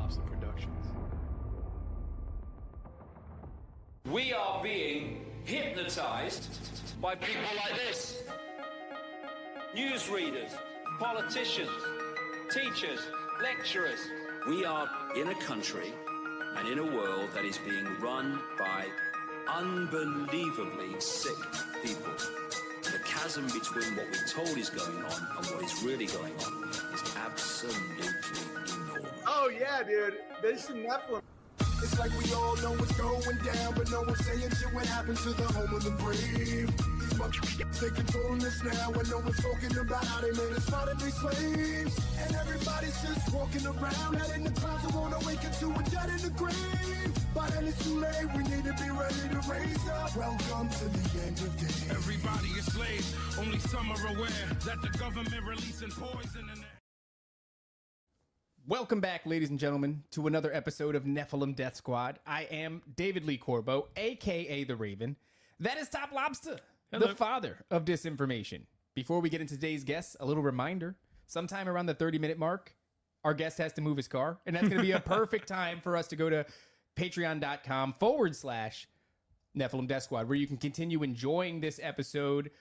Lobsta Productions. We are being hypnotized by people like this. Newsreaders, politicians, teachers, lecturers. We are in a country and in a world that is being run by unbelievably sick people. The chasm between what we're told is going on and what is really going on is absolutely enormous. Oh yeah, dude. There's some Nephilim. It's like we all know what's going down, but no one's saying shit what happened to the home of the brave. These motherfuckers, they controlling us now, and no one's talking about how they made us modern day slaves. And everybody's just walking around, head in the clouds, and won't awaken to a dead in the grave. But then it's too late, we need to be ready to raise up. Welcome to the end of days. Everybody is slaves, only some are aware that the government releasing poison in the... Welcome back, ladies and gentlemen, to another episode of Nephilim Death Squad. I am David Lee Corbo, a.k.a. The Raven. That is Top Lobsta, the father of disinformation. Before we get into today's guests, a little reminder. Sometime around the 30-minute mark, our guest has to move his car, and that's going to be a perfect time for us to go to patreon.com/Nephilim Death Squad, where you can continue enjoying this episode,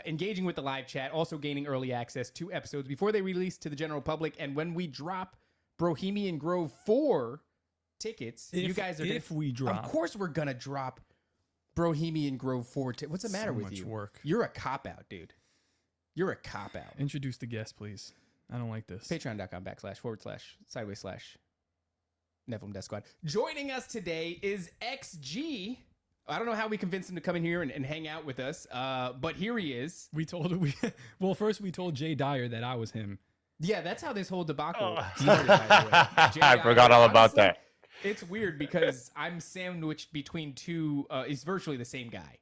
engaging with the live chat, also gaining early access to episodes before they release to the general public. And when we drop Bohemian Grove 4 tickets, you guys are if we drop, of course we're gonna drop Bohemian Grove 4 tickets. What's the matter with you? Work. You're a cop-out, dude. You're a cop-out. Introduce the guest, please. I don't like this. Patreon.com//Nephilim Death Squad. Joining us today is XG. I don't know how we convinced him to come in here and hang out with us, but here he is. First we told Jay Dyer that I was him. Yeah, that's how this whole debacle started, by the way. I forgot all about that. It's weird because I'm sandwiched between two. He's virtually the same guy.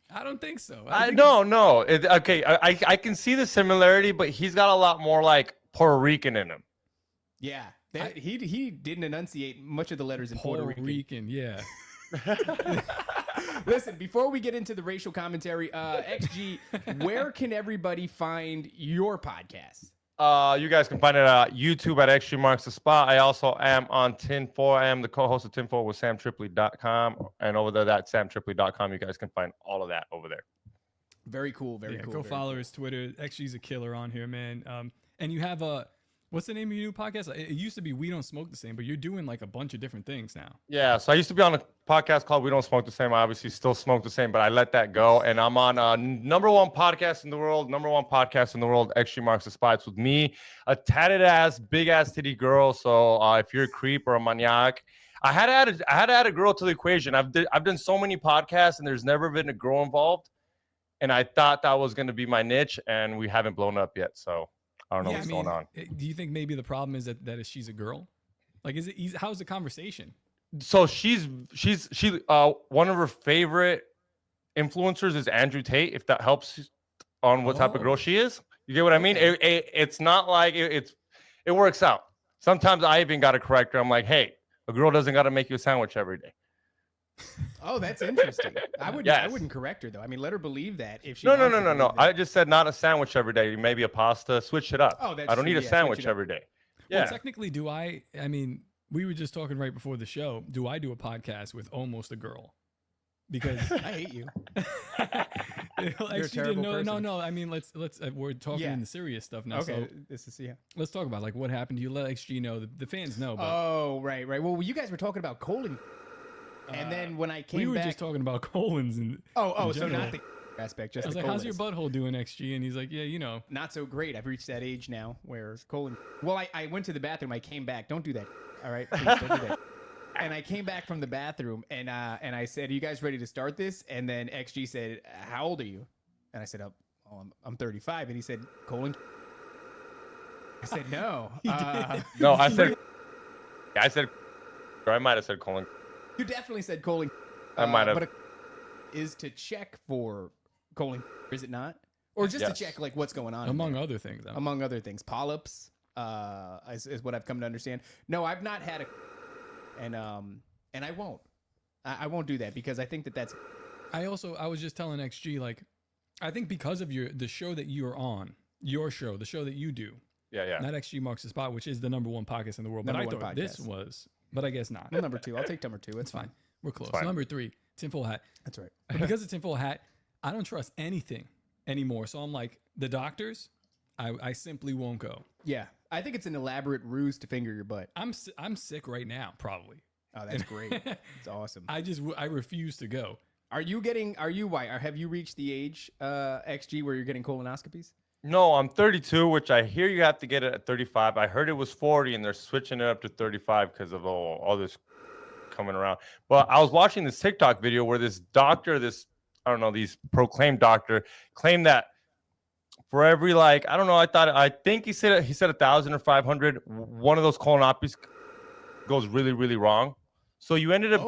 I don't think so. No. Okay, I can see the similarity, but he's got a lot more like Puerto Rican in him. Yeah, he didn't enunciate much of the letters in Puerto Rican. Yeah. Listen, before we get into the racial commentary, XG, where can everybody find your podcast? You guys can find it at YouTube at XG Marks the Spot. I also am on Tinfoil. I am the co-host of Tinfoil with SamTripoli.com. And over there, that's SamTripoli.com. You guys can find all of that over there. Very cool. Very cool. Go follow his Twitter. XG's a killer on here, man. And you have what's the name of your new podcast? It used to be We Don't Smoke the Same, but you're doing like a bunch of different things now. Yeah, so I used to be on a podcast called We Don't Smoke the Same. I obviously still smoke the same, but I let that go. And I'm on number one podcast in the world, XG Marks the Spot. It's with me, a tatted ass, big ass titty girl. So if you're a creep or a maniac, I had to add a girl to the equation. I've done so many podcasts and there's never been a girl involved. And I thought that was going to be my niche, and we haven't blown up yet. So I don't know what's going on. Do you think maybe the problem is that she's a girl? Like, is it easy? How's the conversation? So she's one of her favorite influencers is Andrew Tate. If that helps on what type of girl she is, you get what I mean. It's not like it works out. Sometimes I even got to correct her. I'm like, hey, a girl doesn't got to make you a sandwich every day. Oh, that's interesting. I wouldn't correct her though. I mean, let her believe that if she. No. I just said not a sandwich every day. Maybe a pasta. Switch it up. Oh, that's I don't true. need a sandwich every day. Yeah. Well, technically, I mean, we were just talking right before the show. Do I do a podcast with almost a girl? Because I hate you. You're a terrible person. No. I mean, let's. We're talking in the serious stuff now. Okay, so let's talk about like what happened. You let XG know. The fans know. But, oh, right. Well, you guys were talking about colon. And then when I came back... We were just talking about colons. So not the aspect, just I was the like, colons. how's your butthole doing, XG? And he's like, yeah, you know. Not so great. I've reached that age now where colon... Well, I went to the bathroom. I came back. Don't do that. All right? Please, don't do that. And I came back from the bathroom, and I said, are you guys ready to start this? And then XG said, how old are you? And I said, I'm 35. And he said, colon... I said, no. No, I said... Or I might have said colon... You definitely said colon. I might have. But is to check for colon, is it not? Or just to check like what's going on? Among other things. Among other things. Polyps is what I've come to understand. No, I've not had a... And I won't. I won't do that because I think that's... I was just telling XG, like, I think because of the show that you're on, your show, the show that you do, Yeah. Not XG Marks the Spot, which is the #1 podcast in the world. Number but I one thought this podcast. was, but I guess not. Well, number 2. I'll take number 2. It's fine. We're close. fine. Number 3, Tinfoil Hat. That's right. But because of Tinfoil Hat, I don't trust anything anymore. So I'm like, the doctors, I simply won't go. Yeah. I think it's an elaborate ruse to finger your butt. I'm sick right now, probably. Oh, that's great. It's awesome. I refuse to go. Have you reached the age, XG, where you're getting colonoscopies? No, I'm 32, which I hear you have to get it at 35. I heard it was 40, and they're switching it up to 35 because of all this coming around. But I was watching this TikTok video where this doctor, these proclaimed doctor, claimed that for every I think he said 1,000 or 500, one of those colonoscopies goes really, really wrong. So you ended up,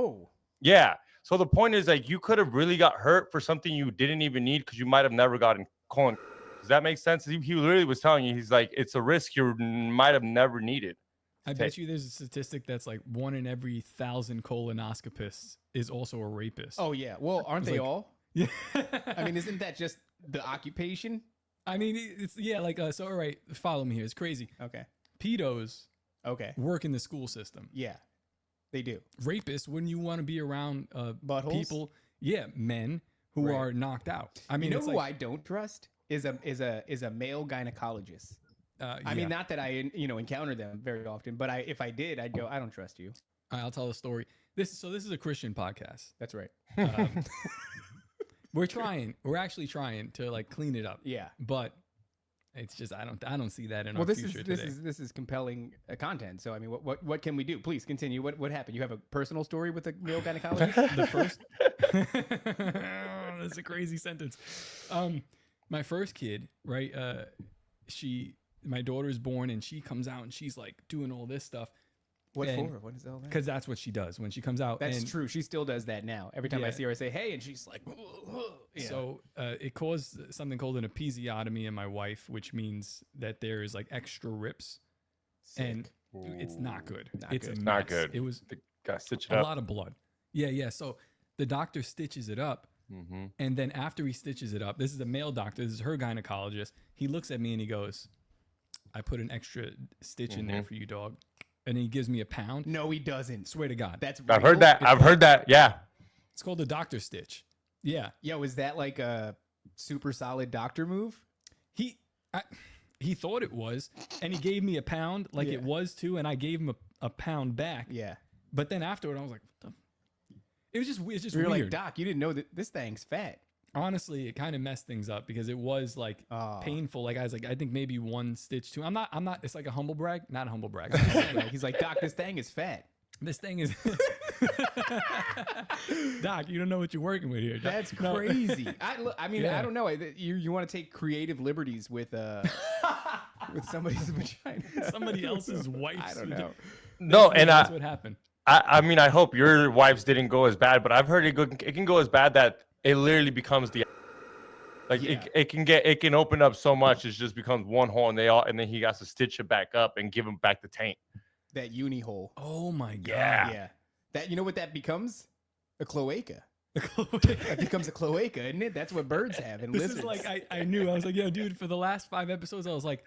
yeah. So the point is, like, you could have really got hurt for something you didn't even need because you might have never gotten colon. Does that make sense? He literally was telling you, he's like, it's a risk you might have never needed. I bet you there's a statistic that's like 1 in every 1,000 colonoscopists is also a rapist. Oh, yeah. Well, aren't they all? Yeah. I mean, isn't that just the occupation? I mean, it's so all right, follow me here. It's crazy. Okay. Pedos work in the school system. Yeah, they do. Rapists, wouldn't you want to be around buttholes? People, men who are knocked out? I mean, you know who I don't trust is a male gynecologist. I mean, not that I encounter them very often, but if I did, I'd go, I don't trust you. All right, I'll tell a story. This is a Christian podcast. That's right. We're actually trying to like clean it up. Yeah. But it's just I don't see that in our future today. This is compelling content. So I mean, what can we do? Please continue. What happened? You have a personal story with a male gynecologist? The first that's a crazy sentence. My first kid, right? My daughter's born and she comes out and she's like doing all this stuff. What for? What is all that? Because that's what she does when she comes out. That's true. She still does that now. Every time I see her, I say, "Hey," and she's like, yeah. So it caused something called an episiotomy in my wife, which means that there's like extra rips. Sick. And it's not good. It's not good. It was gotta stitch it a up. lot of blood. Yeah. So the doctor stitches it up. And then after he stitches it up, this is a male doctor. This is her gynecologist. He looks at me and he goes, "I put an extra stitch in there for you, dog." And he gives me £1. No, he doesn't. Swear to God. That's I've heard that. I've heard that. Yeah. It's called the doctor stitch. Yeah. Yo, is that like a super solid doctor move? He thought it was, and he gave me £1 like it was too, and I gave him a £1 back. Yeah. But then afterward, I was like, what the? It was just You're weird. like, Doc, you didn't know that this thing's fat. Honestly, it kind of messed things up because it was like painful. Like I was like, I think maybe 1 stitch too. I'm not. It's like a humble brag, not a humble brag. He's like, Doc, this thing is fat. This thing is. Doc, you don't know what you're working with here. Doc. That's crazy. I mean, I don't know. You want to take creative liberties with somebody's vagina, somebody else's wife's. I don't know. No, and that's what happened. I mean, I hope your wife's didn't go as bad, but I've heard it can go as bad that it literally becomes it can open up so much it just becomes one hole, and then he has to stitch it back up and give him back the taint. That uni hole. Oh my God. Yeah. That, you know what that becomes? A cloaca. That becomes a cloaca, isn't it? That's what birds have and lizards. Is like I knew. I was like, yo, dude, for the last 5 episodes, I was like,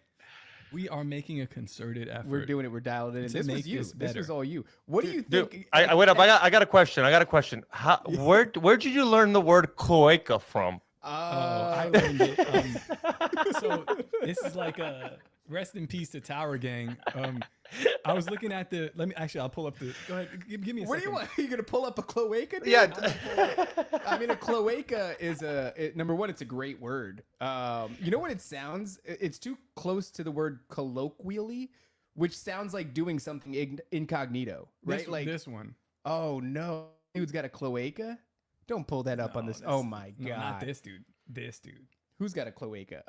we are making a concerted effort. We're doing it. We're dialed in. This was you. This was all you. What do you think? Dude, wait up. I got a question. Where did you learn the word cloaca from? I learned it. So this is like a rest in peace to Tower Gang. I was looking at I'll pull up the. Go ahead. Give me a second. What do you want? Are you gonna pull up a cloaca? Dude? Yeah. I mean, a cloaca is number one. It's a great word. You know what it sounds? It's too close to the word colloquially, which sounds like doing something incognito, right? Like this one. Oh no, dude's got a cloaca. Don't pull that up on this. Oh my God. No, not this dude. This dude. Who's got a cloaca?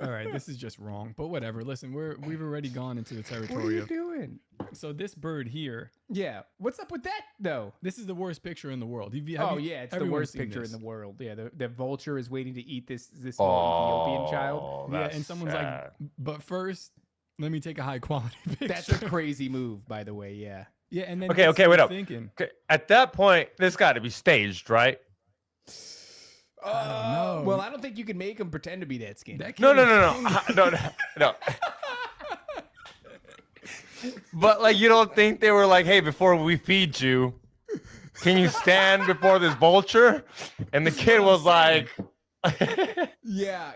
All right, this is just wrong, but whatever. Listen, we've already gone into the territory What are you doing? So this bird here. Yeah, what's up with that though? This is the worst picture in the world. It's the worst picture in the world. Yeah, the vulture is waiting to eat this small Ethiopian child. Yeah, and someone's like, but first, let me take a high quality picture. That's a crazy move, by the way. Yeah. Yeah, and then okay, wait up. Thinking. Okay, at that point, this got to be staged, right? I don't know. Well, I don't think you can make him pretend to be that skinny. That No, kid no, is no, skinny. no, no, no. But like, you don't think they were like, hey, before we feed you, can you stand before this vulture? And the kid was like, Yeah.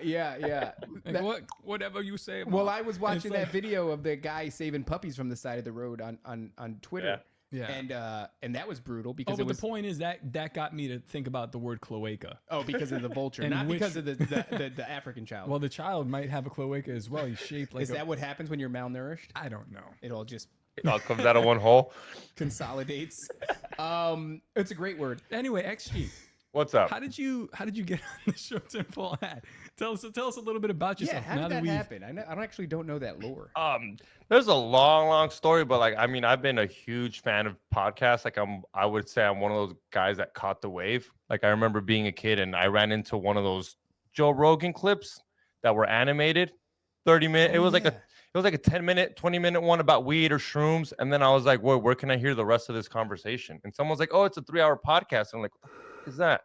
Like, whatever you say. Well, Mom. I was And watching it's that like- video of the guy saving puppies from the side of the road on Twitter. Yeah. And that was brutal Oh, because but it was the point is that got me to think about the word cloaca. because of the vulture, And not which- because of the African child. Well, the child might have a cloaca as well. He's shaped like is that what happens when you're malnourished? I don't know. It all just it all comes out of one hole. consolidates. It's a great word. Anyway, XG, What's up? how did you get on the show, Tinfoil Hat? Tell us a little bit about Yeah, yourself. how did that happen? I actually don't know that lore. There's a long story, but like, I mean, I've been a huge fan of podcasts. Like, I would say I'm one of those guys that caught the wave. Like, I remember being a kid and I ran into one of those Joe Rogan clips that were animated, 30-minute. It was like a 10-minute, 20-minute one about weed or shrooms. And then I was like, where can I hear the rest of this conversation? And someone's like, oh, it's a 3-hour podcast. And I'm like, what the f- is that?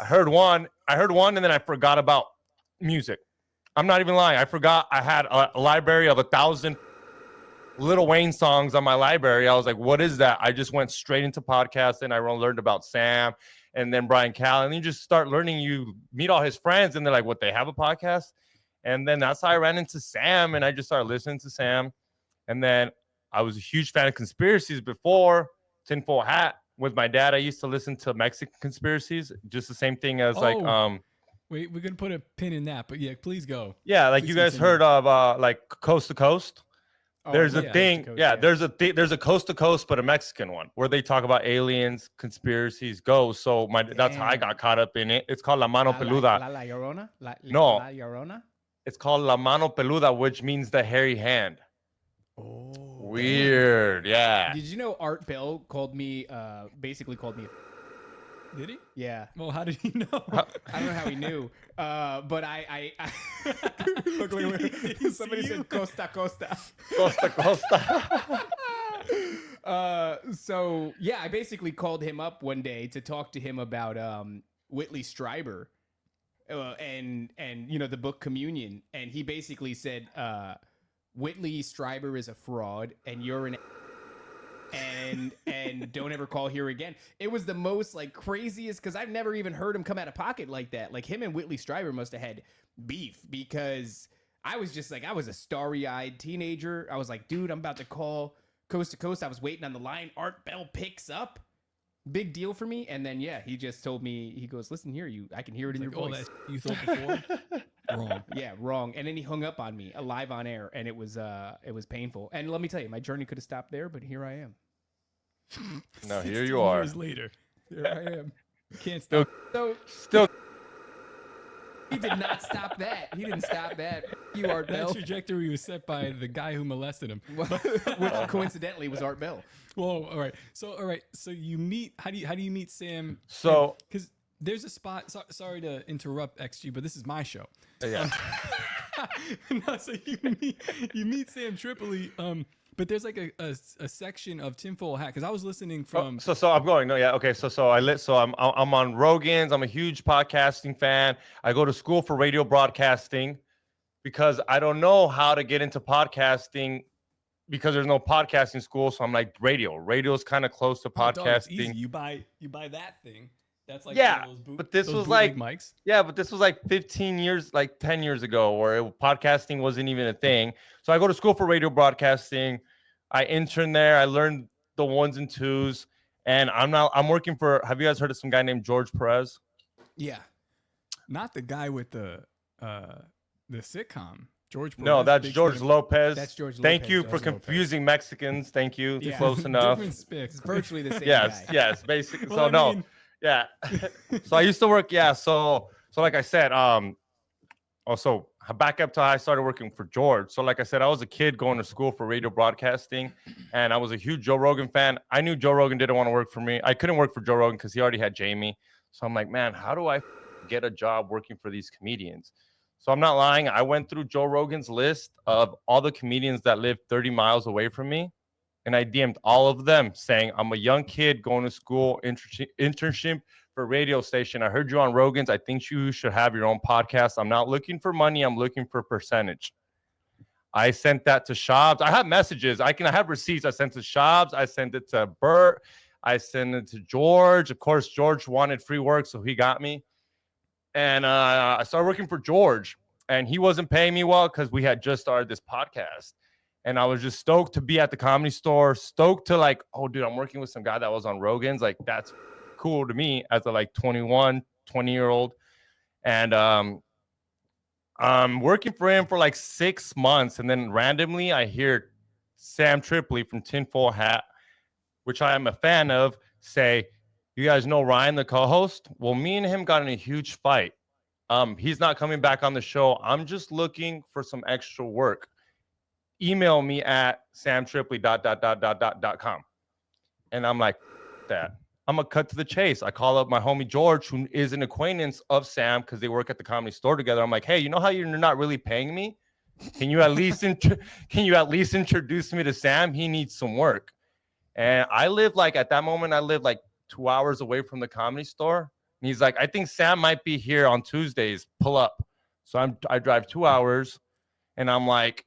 I heard one, and then I forgot about music. I'm not even lying. I forgot I had a library of 1,000 Lil Wayne songs on my library. I was like, what is that? I just went straight into podcasting. I learned about Sam and then Brian Callen. And you just start learning, you meet all his friends and they're like, what, they have a podcast? And then that's how I ran into Sam and I just started listening to Sam. And then I was a huge fan of Conspiracies before Tinfoil Hat. With my dad, I used to listen to Mexican Conspiracies, just the same thing as Wait, we're gonna put a pin in that, but yeah, please go. yeah, like Please you guys continue. heard of like Coast to Coast. There's a yeah, thing, Coast to Coast, yeah, yeah. there's a Coast to Coast, but a Mexican one where they talk about aliens, conspiracies, ghosts. So that's how I got caught up in it. It's called La Mano Peluda. La Llorona? No. La Llorona? It's called La Mano Peluda, which means the hairy hand. Oh. Weird, yeah. Did you know Art Bell basically called me? Did he? Yeah. Well, how did he know? I don't know how he knew, but I look. Somebody said Costa Costa. Costa Costa. So yeah, I basically called him up one day to talk to him about Whitley Strieber, and you know the book Communion, and he basically said Whitley Strieber is a fraud, and you're an and don't ever call here again. It was the most like craziest because I've never even heard him come out of pocket like that. Like him and Whitley Strieber must have had beef because I was just like I was a starry-eyed teenager. I was like, dude, I'm about to call Coast to Coast. I was waiting on the line. Art Bell picks up. Big deal for me. And then yeah, he just told me, he goes, listen here, I can hear it in your voice. That you thought before? Wrong. Yeah, wrong. And then he hung up on me live on air, and it was painful. And let me tell you, my journey could have stopped there, but here I am. No, here 16 you are. Years later, here I am. Can't stop. Still. He did not stop that. He didn't stop that. You, Art That Bell. trajectory was set by the guy who molested him. Which coincidentally was Art Bell. Whoa! All right. So you meet. How do you meet Sam? So because there's a spot. Sorry to interrupt, XG, but this is my show. yeah. No, so you meet Sam Tripoli. But there's like a section of Tinfoil Hat because I was listening from. So I'm going. No, yeah, okay. So I'm on Rogan's. I'm a huge podcasting fan. I go to school for radio broadcasting because I don't know how to get into podcasting because there's no podcasting school. So I'm like radio. Radio is kind of close to Oh, dog, it's easy. podcasting. You buy that thing. That's like Yeah, one of those but this those was bootleg like- mics. Yeah, but this was like 15 years, like 10 years ago, where podcasting wasn't even a thing. So I go to school for radio broadcasting. I intern there. I learned the ones and twos, and I'm working for. Have you guys heard of some guy named George Perez? Yeah. Not the guy with the sitcom. George. No, Perez, that's big George stem. Lopez. That's George Thank Lopez, you George for Lopez. confusing Mexicans. Thank you. Yeah. Close enough. Different spick. It's virtually the same Yes, guy. yes, basically. Well, So I no, mean- yeah. So I used to work. Yeah. So like I said, also back up to how I started working for George. So like I said, I was a kid going to school for radio broadcasting, and I was a huge Joe Rogan fan. I knew Joe Rogan didn't want to work for me. I couldn't work for Joe Rogan because he already had Jamie. So I'm like, man, how do I get a job working for these comedians? So I'm not lying. I went through Joe Rogan's list of all the comedians that live 30 miles away from me. And I DM'd all of them saying, I'm a young kid going to school, internship for a radio station. I heard you on Rogan's. I think you should have your own podcast. I'm not looking for money. I'm looking for percentage. I sent that to Shabs. I have messages. I have receipts. I sent to Shabs. I sent it to Bert. I sent it to George. Of course, George wanted free work, so he got me. And I started working for George. And he wasn't paying me well because we had just started this podcast. And I was just stoked to be at the Comedy Store, stoked to like, oh, dude, I'm working with some guy that was on Rogan's. Like, that's cool to me as a like 20-year-old. And I'm working for him for like 6 months. And then randomly I hear Sam Tripoli from Tinfoil Hat, which I am a fan of, say, you guys know Ryan, the co-host? Well, me and him got in a huge fight. He's not coming back on the show. I'm just looking for some extra work. Email me at samtripoli.com. And I'm like, that. I'm going to cut to the chase. I call up my homie George, who is an acquaintance of Sam because they work at the Comedy Store together. I'm like, hey, you know how you're not really paying me? Can you at least introduce me to Sam? He needs some work. And I live like, at that moment, I live like 2 hours away from the Comedy Store. And he's like, I think Sam might be here on Tuesdays. Pull up. So I drive 2 hours and I'm like,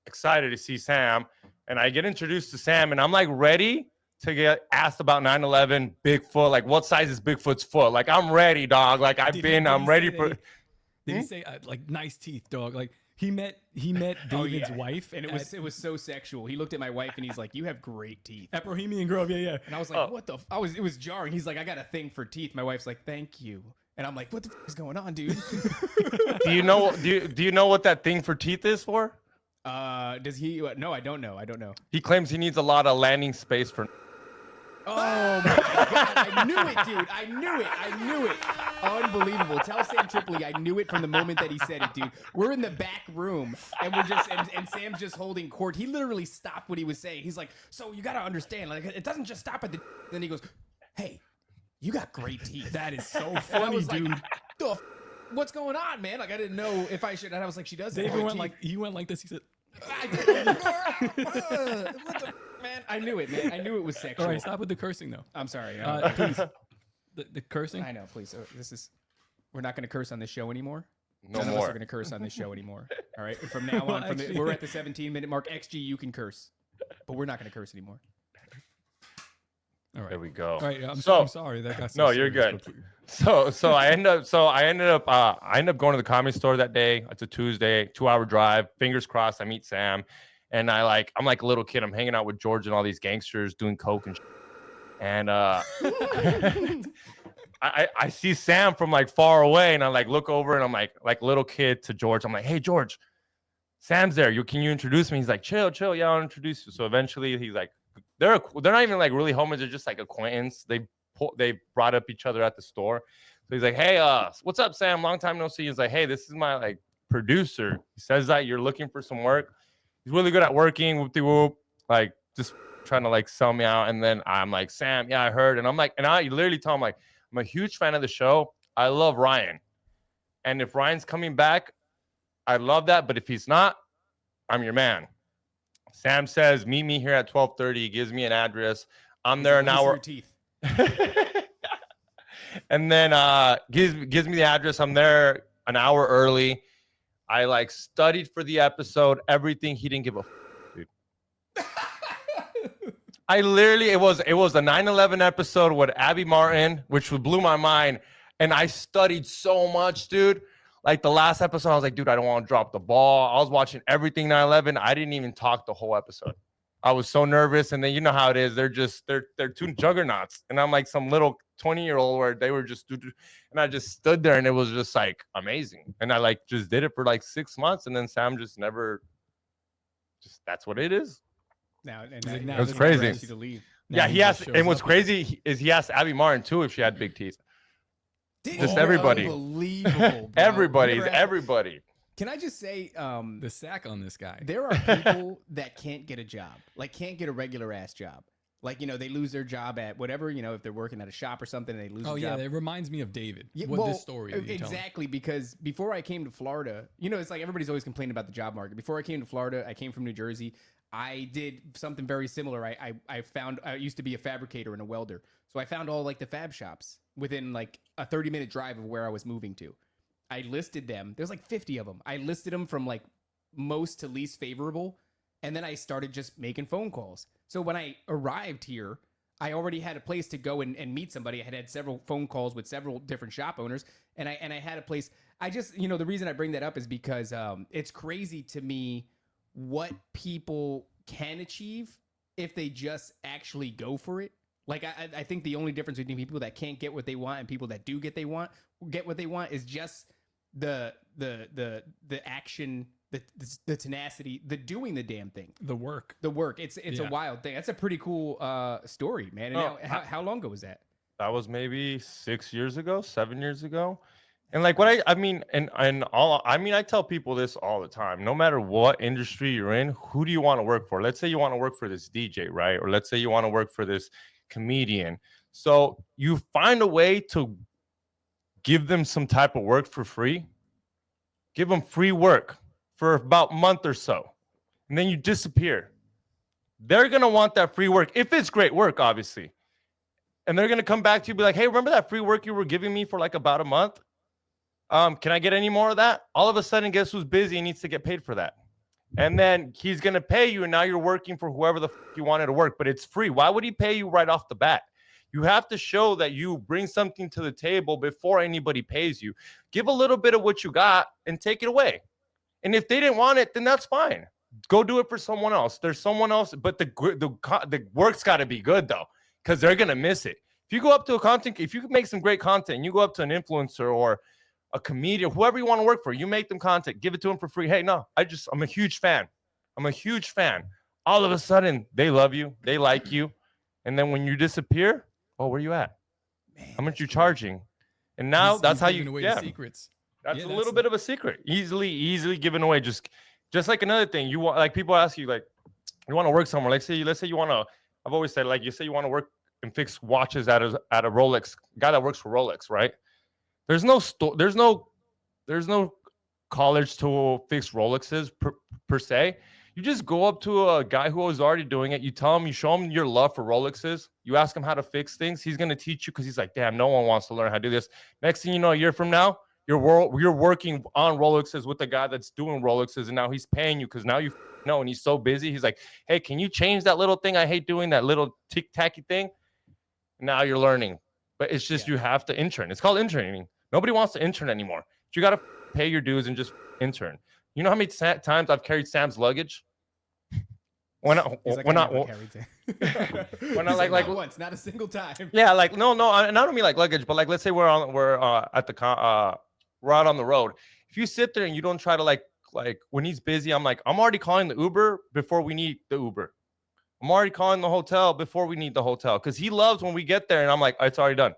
excited to see Sam, and I get introduced to Sam, and I'm like ready to get asked about 9/11, Bigfoot, like what size is Bigfoot's foot? Like I'm ready, dog. Like I'm ready for. Did he say like nice teeth, dog? Like he met David's wife, and it was so sexual. He looked at my wife and he's like, "You have great teeth." At Bohemian Grove, yeah. And I was like, "What the?" It was jarring. He's like, "I got a thing for teeth." My wife's like, "Thank you." And I'm like, "What the is going on, dude?" Do you know what that thing for teeth is for? Does he? No, I don't know. He claims he needs a lot of landing space for. Oh my God! I knew it, dude. I knew it. Unbelievable. Tell Sam Tripoli I knew it from the moment that he said it, dude. We're in the back room and we're just and Sam's just holding court. He literally stopped what he was saying. He's like, "So you gotta understand, like it doesn't just stop at the." Then he goes, "Hey, you got great teeth." That is so funny, dude. Like, what's going on, man? Like I didn't know if I should. And I was like, "She does." David went like this. He said, I did. What the man? I knew it, man. I knew it was sexual. all right, stop with the cursing though. I'm sorry. Please. The cursing. I know. Please. We're not going to curse on this show anymore. No None more. of us are going to curse on this show anymore. All right. From now on, we're at the 17-minute mark. XG, you can curse, but we're not going to curse anymore. All right. There we go. All right. I'm sorry. That got No, you're good. So I ended up going to the Comedy Store that day. It's a Tuesday, 2-hour drive. Fingers crossed, I meet Sam, and I'm like a little kid. I'm hanging out with George and all these gangsters doing coke and shit. And I see Sam from like far away, and I like look over, and I'm like little kid to George. I'm like, hey George, Sam's there. Can you introduce me? He's like, chill. Yeah, I'll introduce you. So eventually, he's like, they're not even like really homies. They're just like acquaintance. They brought up each other at the store. So he's like, hey, what's up, Sam? Long time no see. He's like, hey, this is my like producer. He says that you're looking for some work. He's really good at working. Whoop-de-whoop. Like just trying to like sell me out. And then I'm like, Sam, yeah, I heard. And I'm like, and I literally tell him like, I'm a huge fan of the show. I love Ryan. And if Ryan's coming back, I love that. But if he's not, I'm your man. Sam says, meet me here at 12:30. He gives me an address. I'm there an hour. Teeth. And then gives me the address. I'm there an hour early. I like studied for the episode, everything. He didn't give a dude. I literally, it was a 9/11 episode with Abby Martin, which blew my mind. And I studied so much, dude. Like the last episode, I was like, dude, I don't want to drop the ball. I was watching everything 9/11. I didn't even talk the whole episode. I was so nervous. And then you know how it is. They're two juggernauts. And I'm like some little 20-year-old where they were just, and I just stood there and it was just like amazing. And I like just did it for like 6 months. And then Sam just never, that's what it is. Now, it was crazy. To leave. Yeah, he asked, and what's crazy is he asked Abby Martin too if she had big teeth. Just everybody. Unbelievable. Bro. Everybody. Can I just say, the sack on this guy? There are people that can't get a job, like can't get a regular ass job. Like, you know, they lose their job at whatever, you know, if they're working at a shop or something, they lose their job. It reminds me of David. Yeah, this story. Exactly, because before I came to Florida, you know, it's like everybody's always complaining about the job market. Before I came to Florida, I came from New Jersey. I did something very similar. I found I used to be a fabricator and a welder, so I found all like the fab shops within like a 30-minute drive of where I was moving to. I listed them. There's like 50 of them. I listed them from like most to least favorable, and then I started just making phone calls. So when I arrived here, I already had a place to go and meet somebody. I had several phone calls with several different shop owners, and I had a place. I just, the reason I bring that up is because it's crazy to me what people can achieve if they just actually go for it. Like I think the only difference between people that can't get what they want and people that do get what they want is just the action, the tenacity, the doing the damn thing, The work. It's a wild thing. That's a pretty cool story, man. And how long ago was that? That was maybe 7 years ago. And like what I mean, I tell people this all the time. No matter what industry you're in, who do you want to work for? Let's say you want to work for this DJ, right? Or let's say you want to work for this comedian. So you find a way to give them some type of work for free. Give them free work for about a month or so, and then you disappear. They're gonna want that free work if it's great work, obviously, and they're gonna come back to you and be like, "Hey, remember that free work you were giving me for like about a month? Can I get any more of that?" All of a sudden, guess who's busy and needs to get paid for that? And then he's going to pay you, and now you're working for whoever the you wanted to work, but it's free. Why would he pay you right off the bat? You have to show that you bring something to the table before anybody pays you. Give a little bit of what you got and take it away. And if they didn't want it, then that's fine. Go do it for someone else. There's someone else, but the work's got to be good, though, because they're going to miss it. If you go up to if you can make some great content, and you go up to an influencer or a comedian, whoever you want to work for, you make them content, give it to them for free. Hey, no, I'm a huge fan. All of a sudden, they love you, they like you. And then when you disappear, oh, where you at? Man, how much you charging? And now that's how you away the secrets. That's a little bit of a secret. Easily given away. Just like another thing. You want, like, people ask you, like, you want to work somewhere. Let's say you want to, I've always said, like, you say you want to work and fix watches at a Rolex, guy that works for Rolex, right? There's no college to fix Rolexes per se. You just go up to a guy who is already doing it. You tell him, you show him your love for Rolexes. You ask him how to fix things. He's going to teach you because he's like, damn, no one wants to learn how to do this. Next thing you know, a year from now, you're working on Rolexes with the guy that's doing Rolexes, and now he's paying you because now you know, and he's so busy. He's like, hey, can you change that little thing I hate doing, that little tick-tacky thing? Now you're learning. But it's just you have to intern. It's called interning. Nobody wants to intern anymore. But you got to pay your dues and just intern. You know how many times I've carried Sam's luggage? When I like once, not a single time. Yeah, like no, and I don't mean like luggage, but like let's say we're out on the road. If you sit there and you don't try to like when he's busy, I'm already calling the Uber before we need the Uber. I'm already calling the hotel before we need the hotel, because he loves when we get there and I'm like, it's already done.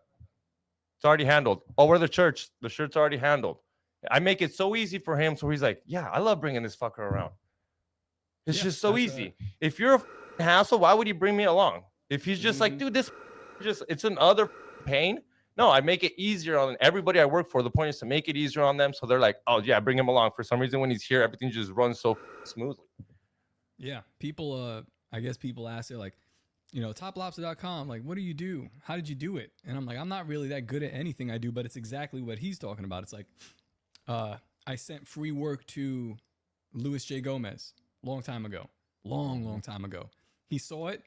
It's already handled. Oh, we're the church. The shirt's already handled. I make it so easy for him. So he's like, yeah, I love bringing this fucker around. It's just so easy. If you're a hassle, why would you bring me along? If he's just like, dude, it's an other pain. No, I make it easier on everybody I work for. The point is to make it easier on them. So they're like, oh yeah, bring him along. For some reason, when he's here, everything just runs so smoothly. Yeah. People, I guess people ask it like, toplobster.com, like, what do you do? How did you do it? And I'm like, I'm not really that good at anything I do, but it's exactly what he's talking about. It's like, I sent free work to Louis J. Gomez long time ago. Long time ago. He saw it,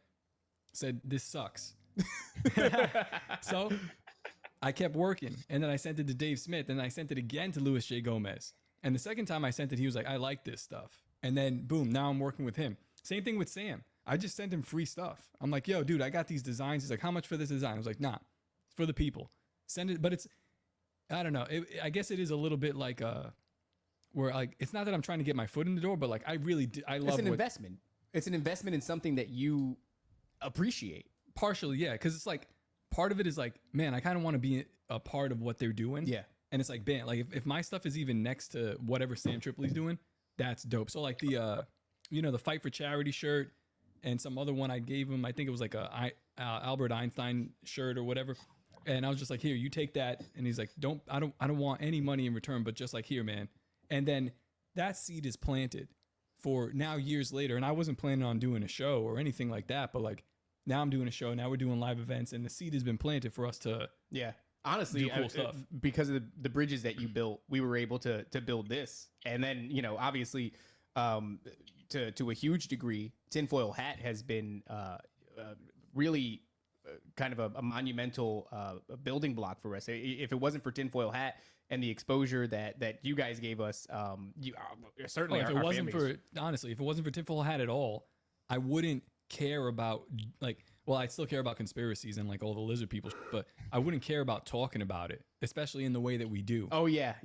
said, this sucks. So I kept working. And then I sent it to Dave Smith. And I sent it again to Louis J. Gomez. And the second time I sent it, he was like, I like this stuff. And then boom, now I'm working with him. Same thing with Sam. I just sent him free stuff. I'm like, yo, dude, I got these designs. He's like, how much for this design? I was like, nah, it's for the people. Send it. But it's, I don't know. I guess it is a little bit like, where like, it's not that I'm trying to get my foot in the door, but like, I really do. I love It's an investment. It's an investment in something that you appreciate. Partially, yeah. Because it's like, part of it is like, man, I kind of want to be a part of what they're doing. Yeah. And it's like, man, like if my stuff is even next to whatever Sam Tripoli's doing, that's dope. So like the Fight for Charity shirt and some other one I gave him, I think it was like a Albert Einstein shirt or whatever. And I was just like, here, you take that. And he's like, I don't want any money in return, but just like, here, man. And then that seed is planted. for now years later, and I wasn't planning on doing a show or anything like that, but like now I'm doing a show. Now we're doing live events, and the seed has been planted for us to honestly do cool stuff. Because of the bridges that you built. We were able to build this, and then obviously, to a huge degree, Tinfoil Hat has been really kind of a monumental building block for us. If it wasn't for Tinfoil Hat and the exposure that you guys gave us, you certainly if it wasn't for honestly, if it wasn't for Tinfoil Hat at all, I wouldn't care about I still care about conspiracies and like all the lizard people, but I wouldn't care about talking about it, especially in the way that we do. Oh yeah.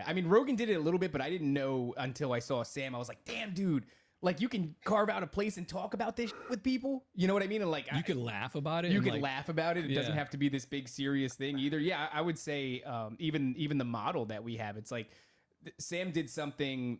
I mean, Rogan did it a little bit, but I didn't know until I saw Sam. I was like, damn, dude. Like, you can carve out a place and talk about this with people. You know what I mean? And like, you could laugh about it. You could laugh about it. It doesn't have to be this big serious thing either. Yeah, I would say even the model that we have, it's like Sam did something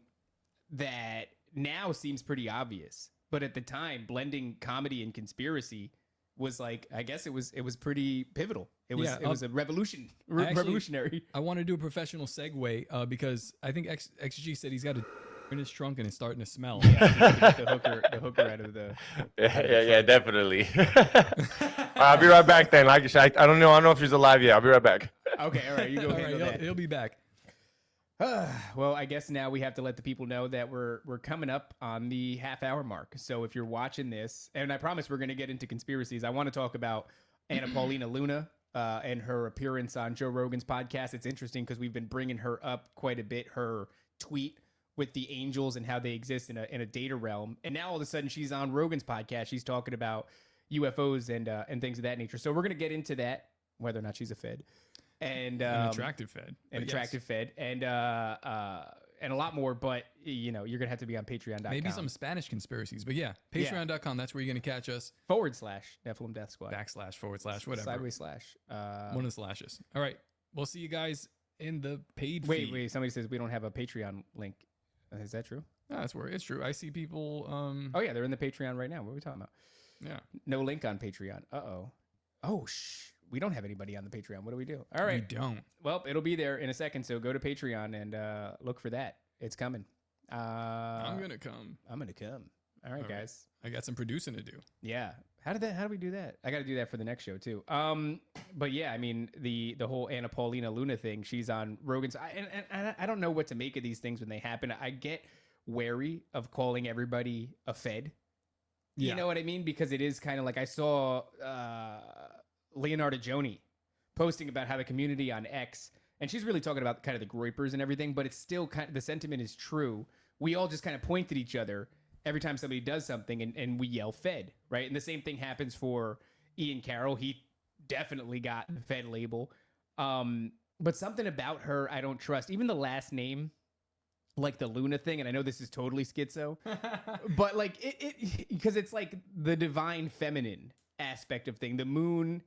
that now seems pretty obvious, but at the time, blending comedy and conspiracy was like, I guess it was pretty pivotal. It was a revolutionary. I want to do a professional segue because I think XG said he's got a in his trunk and it's starting to smell. The hooker out of the. Yeah, definitely. I'll be right back then. Like I don't know if he's alive yet. I'll be right back. Okay, all right. You go. All right, he'll be back. Well, I guess now we have to let the people know that we're coming up on the half-hour mark. So if you're watching this, and I promise we're going to get into conspiracies, I want to talk about Anna Paulina Luna and her appearance on Joe Rogan's podcast. It's interesting because we've been bringing her up quite a bit. Her tweet with the angels and how they exist in a data realm, and now all of a sudden she's on Rogan's podcast. She's talking about UFOs and things of that nature. So we're going to get into that, whether or not she's a Fed. And an attractive Fed, Fed, and a lot more. But you're gonna have to be on Patreon.com. Maybe some Spanish conspiracies, but Patreon.com. That's where you're gonna catch us. / Nephilim Death Squad. / whatever. Sideways / one of the slashes. All right, we'll see you guys in the paid. Wait. Somebody says we don't have a Patreon link. Is that true? No, that's where it's true. I see people. Oh yeah, they're in the Patreon right now. What are we talking about? Yeah. No link on Patreon. Oh we don't have anybody on the Patreon. What do we do? All right. We don't. Well, it'll be there in a second. So go to Patreon and look for that. It's coming. I'm going to come. All right, guys. I got some producing to do. Yeah. How do we do that? I got to do that for the next show too. But yeah, I mean the whole Anna Paulina Luna thing, she's on Rogan's. And I don't know what to make of these things when they happen. I get wary of calling everybody a Fed. You know what I mean? Because it is kind of like I saw Leonardo Joni posting about how the community on X, and she's really talking about kind of the groypers and everything, but it's still kind of, the sentiment is true. We all just kind of point at each other every time somebody does something and we yell Fed, right? And the same thing happens for Ian Carroll. He definitely got the Fed label. But something about her I don't trust. Even the last name, like the Luna thing, and I know this is totally schizo, but like it because it's like the divine feminine aspect of thing. The moon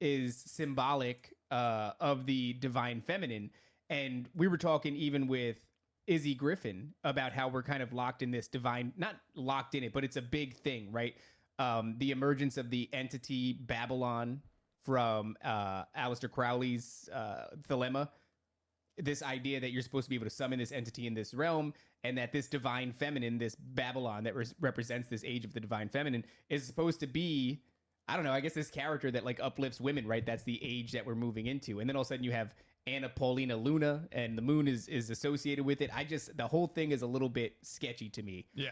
is symbolic of the divine feminine, and we were talking even with Izzy Griffin about how we're kind of locked in this divine, not locked in it, but it's a big thing, right? The emergence of the entity Babylon from Aleister Crowley's Thelema, this idea that you're supposed to be able to summon this entity in this realm, and that this divine feminine, this Babylon that represents this age of the divine feminine, is supposed to be, I don't know, I guess this character that like uplifts women, right? That's the age that we're moving into. And then all of a sudden you have Anna Paulina Luna, and the moon is associated with it. The whole thing is a little bit sketchy to me. Yeah.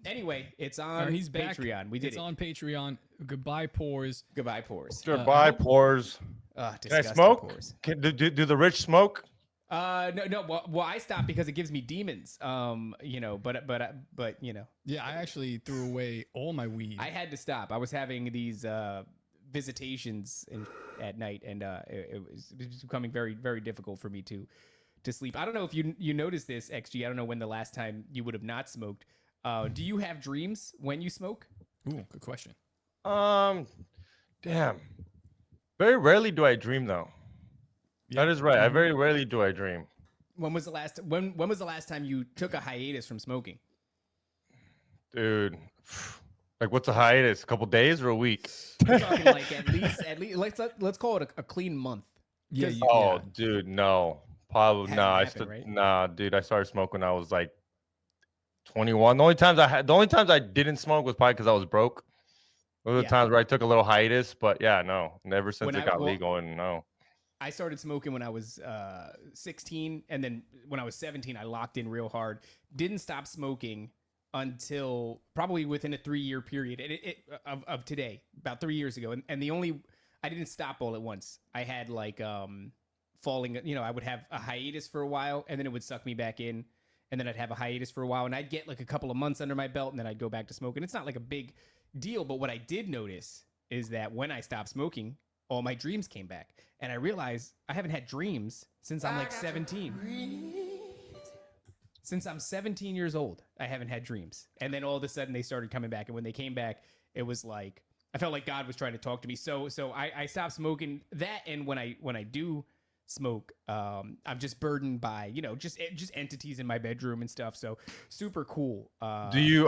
Anyway, it's on Patreon. We did it's on Patreon. Goodbye, pores. Goodbye, pores. Goodbye, pores. Can I smoke? Pores. Do the rich smoke? No. Well, I stopped because it gives me demons. But you know. Yeah, I actually threw away all my weed. I had to stop. I was having these visitations at night, and it was becoming very, very difficult for me to sleep. I don't know if you noticed this, XG. I don't know when the last time you would have not smoked. Do you have dreams when you smoke? Ooh, good question. Damn. Very rarely do I dream though. Yeah. That is right. I very rarely do I dream. When was the last time you took a hiatus from smoking? Dude, like what's a hiatus? A couple days or a week? We're talking like at least let's call it a clean month. Yeah. Dude, no. Probably Nah, dude. I started smoking when I was like 21. The only times I didn't smoke was probably because I was broke. Those were the times where I took a little hiatus, but yeah, no, never since it got legal, and no. I started smoking when I was 16, and then when I was 17, I locked in real hard. Didn't stop smoking until probably within a 3-year period of today, about 3 years ago. And I didn't stop all at once. I had like falling, I would have a hiatus for a while, and then it would suck me back in, and then I'd have a hiatus for a while, and I'd get like a couple of months under my belt, and then I'd go back to smoking. It's not like a big deal, but what I did notice is that when I stopped smoking, all my dreams came back. And I realized I haven't had dreams since I'm like 17. Since I'm 17 years old, I haven't had dreams. And then all of a sudden they started coming back. And when they came back, it was like, I felt like God was trying to talk to me. So I stopped smoking that. And when I do smoke, I'm just burdened by, just entities in my bedroom and stuff. So super cool. Do you,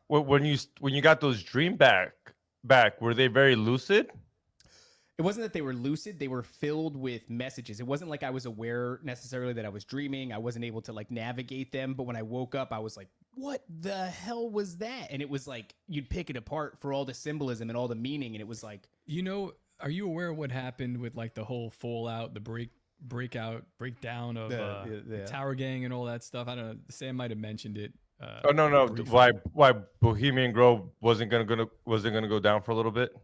when you got those dream back, were they very lucid? It wasn't that they were lucid. They were filled with messages. It wasn't like I was aware necessarily that I was dreaming. I wasn't able to like navigate them. But when I woke up, I was like, what the hell was that? And it was like, you'd pick it apart for all the symbolism and all the meaning. And it was like, are you aware of what happened with like the whole fallout, the breakdown of the Tower Gang and all that stuff? I don't know. Sam might have mentioned it. No. Why Bohemian Grove wasn't gonna go down for a little bit?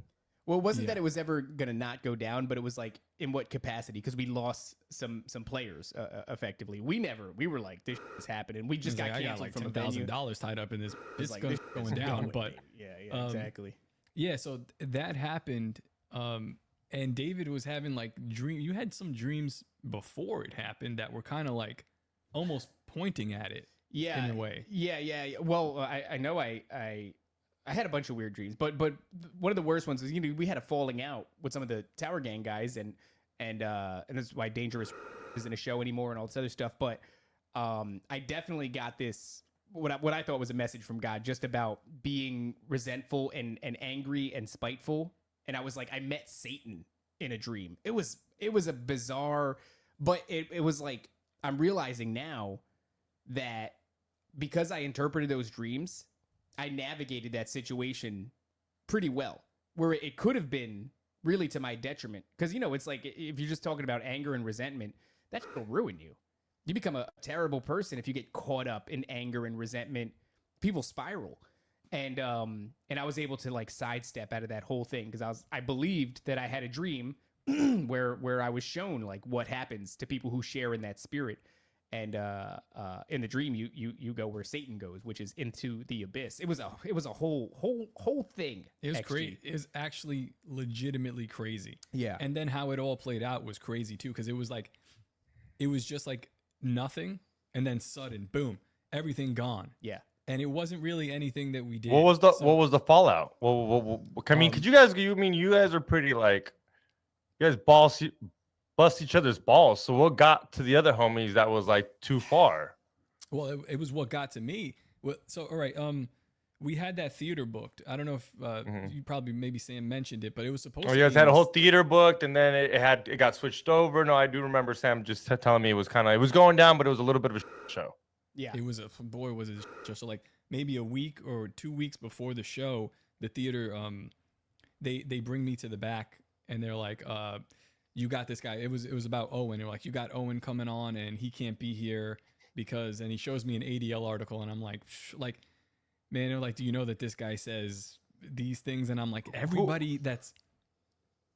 Well, it wasn't that it was ever going to not go down, but it was like, in what capacity? Because we lost some players, effectively. We were like, this is happening. We just got canceled like from $10,000 tied up in this. It's like, going down, but... Yeah, exactly. Yeah, so that happened, and David was having like you had some dreams before it happened that were kind of like almost pointing at it in a way. Yeah. Well, I know I had a bunch of weird dreams, but one of the worst ones was, we had a falling out with some of the Tower Gang guys, and that's why Dangerous isn't a show anymore and all this other stuff. But I definitely got this, what I thought was a message from God, just about being resentful and angry and spiteful. And I was like, I met Satan in a dream. It was a bizarre, but it was like, I'm realizing now that because I interpreted those dreams, I navigated that situation pretty well, where it could have been really to my detriment. Because, it's like, if you're just talking about anger and resentment, that will ruin you. You become a terrible person if you get caught up in anger and resentment. People spiral. And I was able to like sidestep out of that whole thing because I believed that I had a dream where I was shown like what happens to people who share in that spirit. And in the dream, you go where Satan goes, which is into the abyss. It was a whole thing. It was crazy. It was actually legitimately crazy. Yeah. And then how it all played out was crazy too, because it was just like nothing, and then sudden boom, everything gone. Yeah. And it wasn't really anything that we did. What was the fallout? I mean, could you guys? You guys are pretty like, you guys bust each other's balls. So what got to the other homies that was like too far? Well, it was what got to me. So all right, we had that theater booked. I don't know if you probably maybe Sam mentioned it, but it was supposed. Oh, you guys had a whole theater booked, and then it got switched over. No, I do remember Sam just telling me it was going down, but it was a little bit of a show. Yeah, it was was it just so like maybe a week or 2 weeks before the show, the theater they bring me to the back and they're like, you got this guy. It was about Owen. They're like, you got Owen coming on and he can't be here because, and he shows me an ADL article and I'm like, man, they're like, do you know that this guy says these things? And I'm like, everybody that's.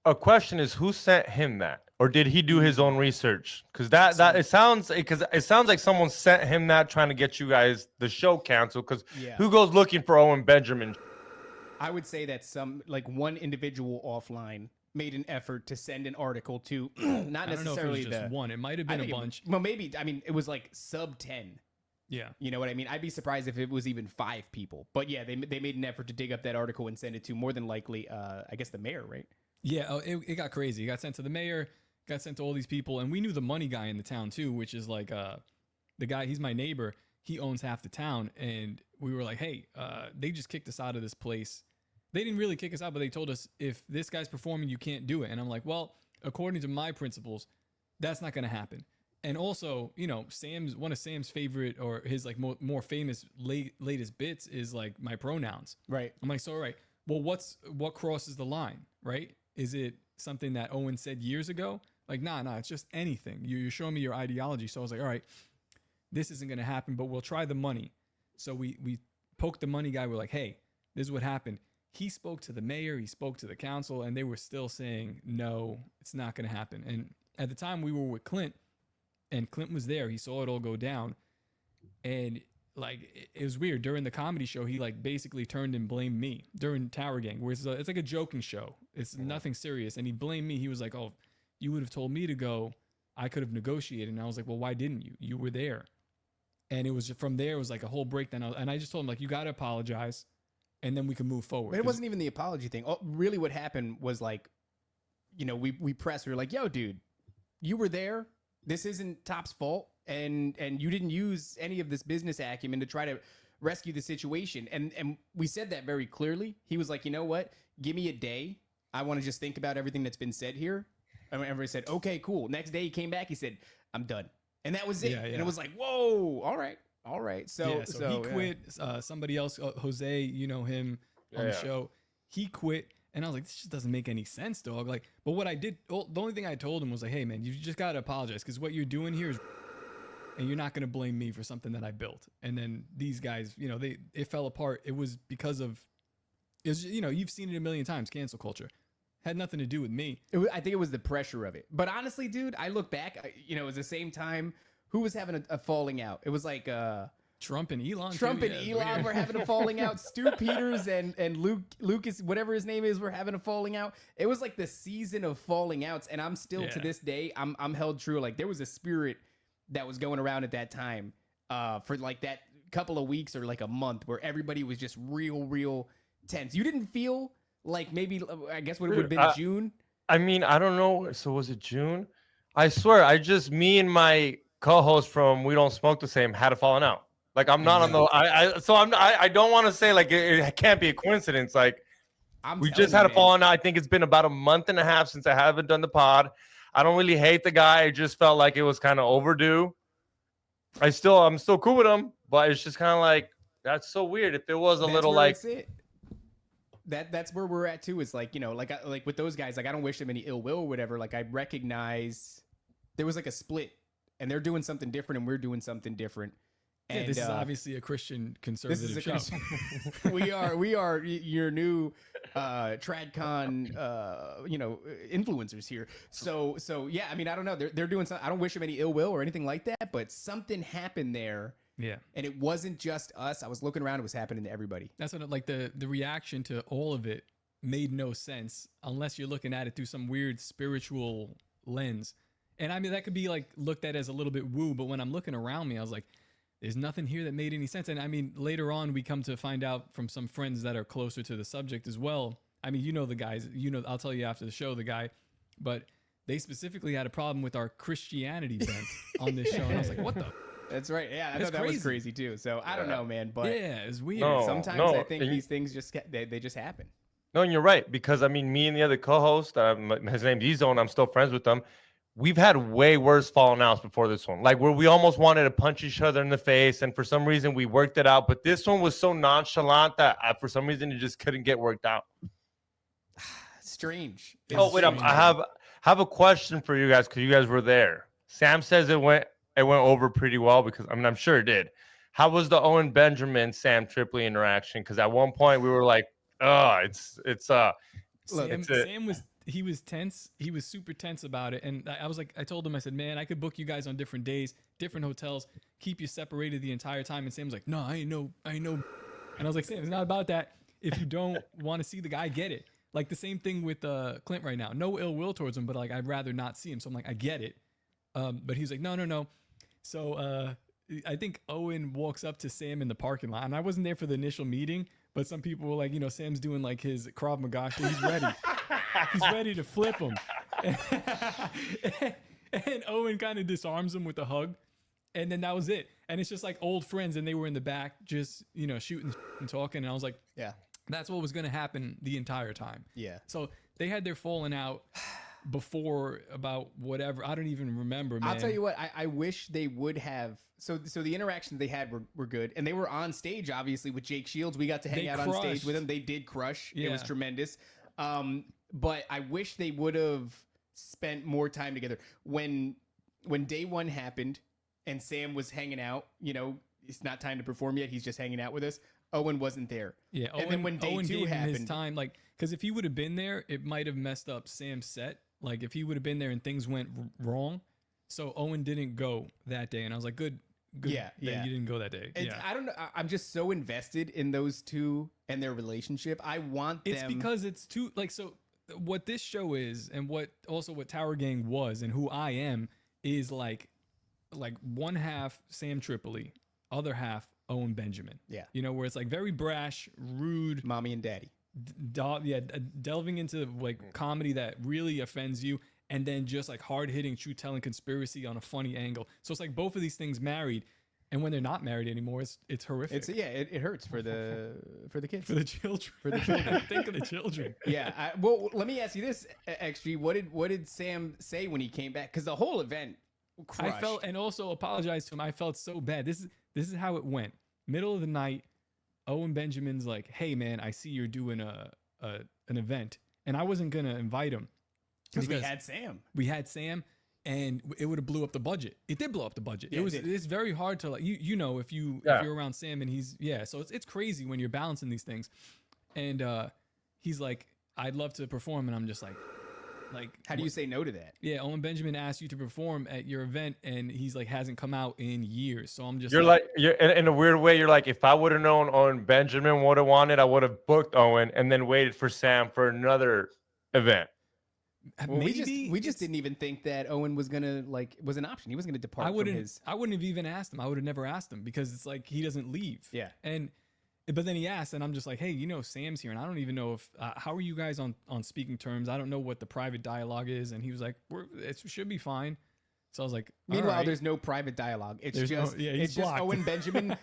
A question is, who sent him that, or did he do his own research? Because it sounds like someone sent him that trying to get you guys the show canceled. Because who goes looking for Owen Benjamin? I would say that one individual offline made an effort to send an article to not necessarily I don't know if it was just one. It might have been a bunch. Well, maybe. I mean, it was like sub 10. Yeah. You know what I mean? I'd be surprised if it was even 5 people. But yeah, they made an effort to dig up that article and send it to more than likely, I guess the mayor, right? Yeah, it got crazy. It got sent to the mayor, got sent to all these people, and we knew the money guy in the town too, which is like the guy. He's my neighbor. He owns half the town, and we were like, hey, they just kicked us out of this place. They didn't really kick us out, but they told us if this guy's performing, you can't do it. And I'm like, well, according to my principles, that's not going to happen. And also, you know, one of Sam's favorite or his like more famous latest bits is like my pronouns. Right. I'm like, so all right, well, what crosses the line, right? Is it something that Owen said years ago? Like, nah, it's just anything. You're showing me your ideology. So I was like, all right, this isn't gonna happen, but we'll try the money. So we poked the money guy. We're like, hey, this is what happened. He spoke to the mayor, he spoke to the council, and they were still saying, no, it's not gonna happen. And at the time we were with Clint. And Clint was there. He saw it all go down. And like, it was weird. During the comedy show, he like basically turned and blamed me during Tower Gang, where it's like a joking show. It's nothing serious. And he blamed me. He was like, oh, you would have told me to go. I could have negotiated. And I was like, well, why didn't you? You were there. And it was from there, it was like a whole breakdown. And I just told him, like, you got to apologize. And then we can move forward. But it wasn't even the apology thing. Oh, really what happened was like, you know, we pressed. We were like, yo, dude, you were there. This isn't Top's fault, and you didn't use any of this business acumen to try to rescue the situation. And we said that very clearly. He was like, you know what? Give me a day. I want to just think about everything that's been said here. And everybody said, okay, cool. Next day he came back. He said, I'm done. And that was it. Yeah. And it was like, whoa, all right. So he quit. Somebody else, Jose, you know him on the show. He quit. And I was like, this just doesn't make any sense, dog. Like, but what I did, the only thing I told him was like, hey, man, you just got to apologize because what you're doing here is, and you're not going to blame me for something that I built. And then these guys, you know, it fell apart. It was because of, you know, you've seen it a million times, cancel culture. Had nothing to do with me. I think it was the pressure of it. But honestly, dude, I look back, you know, it was the same time, who was having a falling out? It was like, Trump and Elon. Trump and Elon were having a falling out. Stu Peters and Lucas, whatever his name is, were having a falling out. It was like the season of falling outs, and I'm still to this day, I'm held true. Like there was a spirit that was going around at that time, for like that couple of weeks or like a month where everybody was just real tense. You didn't feel like maybe I guess what it would have been June. I mean, I don't know. So was it June? I swear, me and my co-host from We Don't Smoke the Same had a falling out. Like I'm not on the I don't want to say like it can't be a coincidence. Like we just had a falling out. I think it's been about a month and a half since I haven't done the pod. I don't really hate the guy. I just felt like it was kind of overdue. I'm still cool with him, but it's just kind of like that's so weird. If it was a little like that's where we're at too. Is like, you know, like with those guys, like I don't wish them any ill will or whatever. Like I recognize there was like a split and they're doing something different and we're doing something different. And, this is obviously a Christian conservative show. we are your new TradCon, you know, influencers here. So yeah, I mean, I don't know. They're doing something. I don't wish them any ill will or anything like that, but something happened there. Yeah. And it wasn't just us. I was looking around. It was happening to everybody. That's what like the reaction to all of it made no sense unless you're looking at it through some weird spiritual lens. And I mean, that could be like looked at as a little bit woo, but when I'm looking around me, I was like, there's nothing here that made any sense. And I mean, later on, we come to find out from some friends that are closer to the subject as well. I mean, you know the guys, you know, I'll tell you after the show, the guy, but they specifically had a problem with our Christianity bent on this show. And I was like, what the? That's right. Yeah, I thought that was crazy too. So I don't know, man. But yeah, it's weird. Sometimes I think these things just they just happen. No, and you're right. Because I mean, me and the other co-host, his name's Izo, and I'm still friends with him. We've had way worse falling outs before this one, like where we almost wanted to punch each other in the face, and for some reason we worked it out. But this one was so nonchalant that for some reason it just couldn't get worked out. Strange. I have a question for you guys because you guys were there. Sam says it went over pretty well because I mean I'm sure it did. How was the Owen Benjamin Sam Tripoli interaction? Because at one point we were like, Sam was tense. He was super tense about it. And I was like, I told him, I said, man, I could book you guys on different days, different hotels, keep you separated the entire time. And Sam was like, no, I ain't know. And I was like, Sam, it's not about that. If you don't want to see the guy, I get it. Like the same thing with Clint right now. No ill will towards him, but like, I'd rather not see him. So I'm like, I get it. But he's like, no. So I think Owen walks up to Sam in the parking lot. And I wasn't there for the initial meeting, but some people were like, you know, Sam's doing like his Krav Maga. He's ready. He's ready to flip him. And Owen kind of disarms him with a hug. And then that was it. And it's just like old friends. And they were in the back just, you know, shooting and talking. And I was like, yeah, that's what was going to happen the entire time. Yeah. So they had their falling out. before about whatever. I don't even remember, man. I'll tell you what, I wish they would have. So the interactions they had were good, and they were on stage, obviously, with Jake Shields. We got to hang They out on stage crushed. with him. They did crush. It was Yeah. tremendous. But I wish they would have spent more time together. When day one happened and Sam was hanging out, it's not time to perform yet. He's just hanging out with us. Owen wasn't there. Yeah, And then when day Owen two gave him his happened- time, like, because if he would have been there, it might have messed up Sam's set. Like, if he would have been there and things went wrong, so Owen didn't go that day, and I was like, good. Yeah, that yeah. you didn't go that day. Yeah, I don't know. I'm just so invested in those two and their relationship. I want them. it's because it's too like so. What this show is, and what Tower Gang was, and who I am, is like one half Sam Tripoli, other half Owen Benjamin. Yeah. Where it's like very brash, rude, mommy and daddy. delving into like comedy that really offends you, and then just like hard-hitting truth-telling conspiracy on a funny angle. So it's like both of these things married, and when they're not married anymore, it's horrific. It hurts for the kids. For the children. For the children. Think of the children. Yeah. Well, let me ask you this, XG. What did Sam say when he came back? Because the whole event crushed. I felt, and also apologize to him. I felt so bad. This is how it went. Middle of the night, Owen Benjamin's like, "Hey man, I see you're doing an event," and I wasn't gonna invite him because we had Sam. We had Sam, and it would have blew up the budget. It did blow up the budget. Yeah, It's very hard to like if you're around Sam and he's so it's crazy when you're balancing these things, and he's like, "I'd love to perform," and I'm just like. How do you say no to that? Yeah, Owen Benjamin asked you to perform at your event, and he's like hasn't come out in years. So I'm just you're in a weird way. You're like, if I would have known Owen Benjamin would have wanted, I would have booked Owen and then waited for Sam for another event. Well, we just didn't even think that Owen was gonna was an option. He was gonna depart. I wouldn't have even asked him. I would have never asked him because it's like he doesn't leave. Yeah. But then he asked, and I'm just like, hey, Sam's here, and I don't even know if how are you guys on speaking terms? I don't know what the private dialogue is, and he was like, it should be fine. So I was like, meanwhile, there's no private dialogue. It's just Owen Benjamin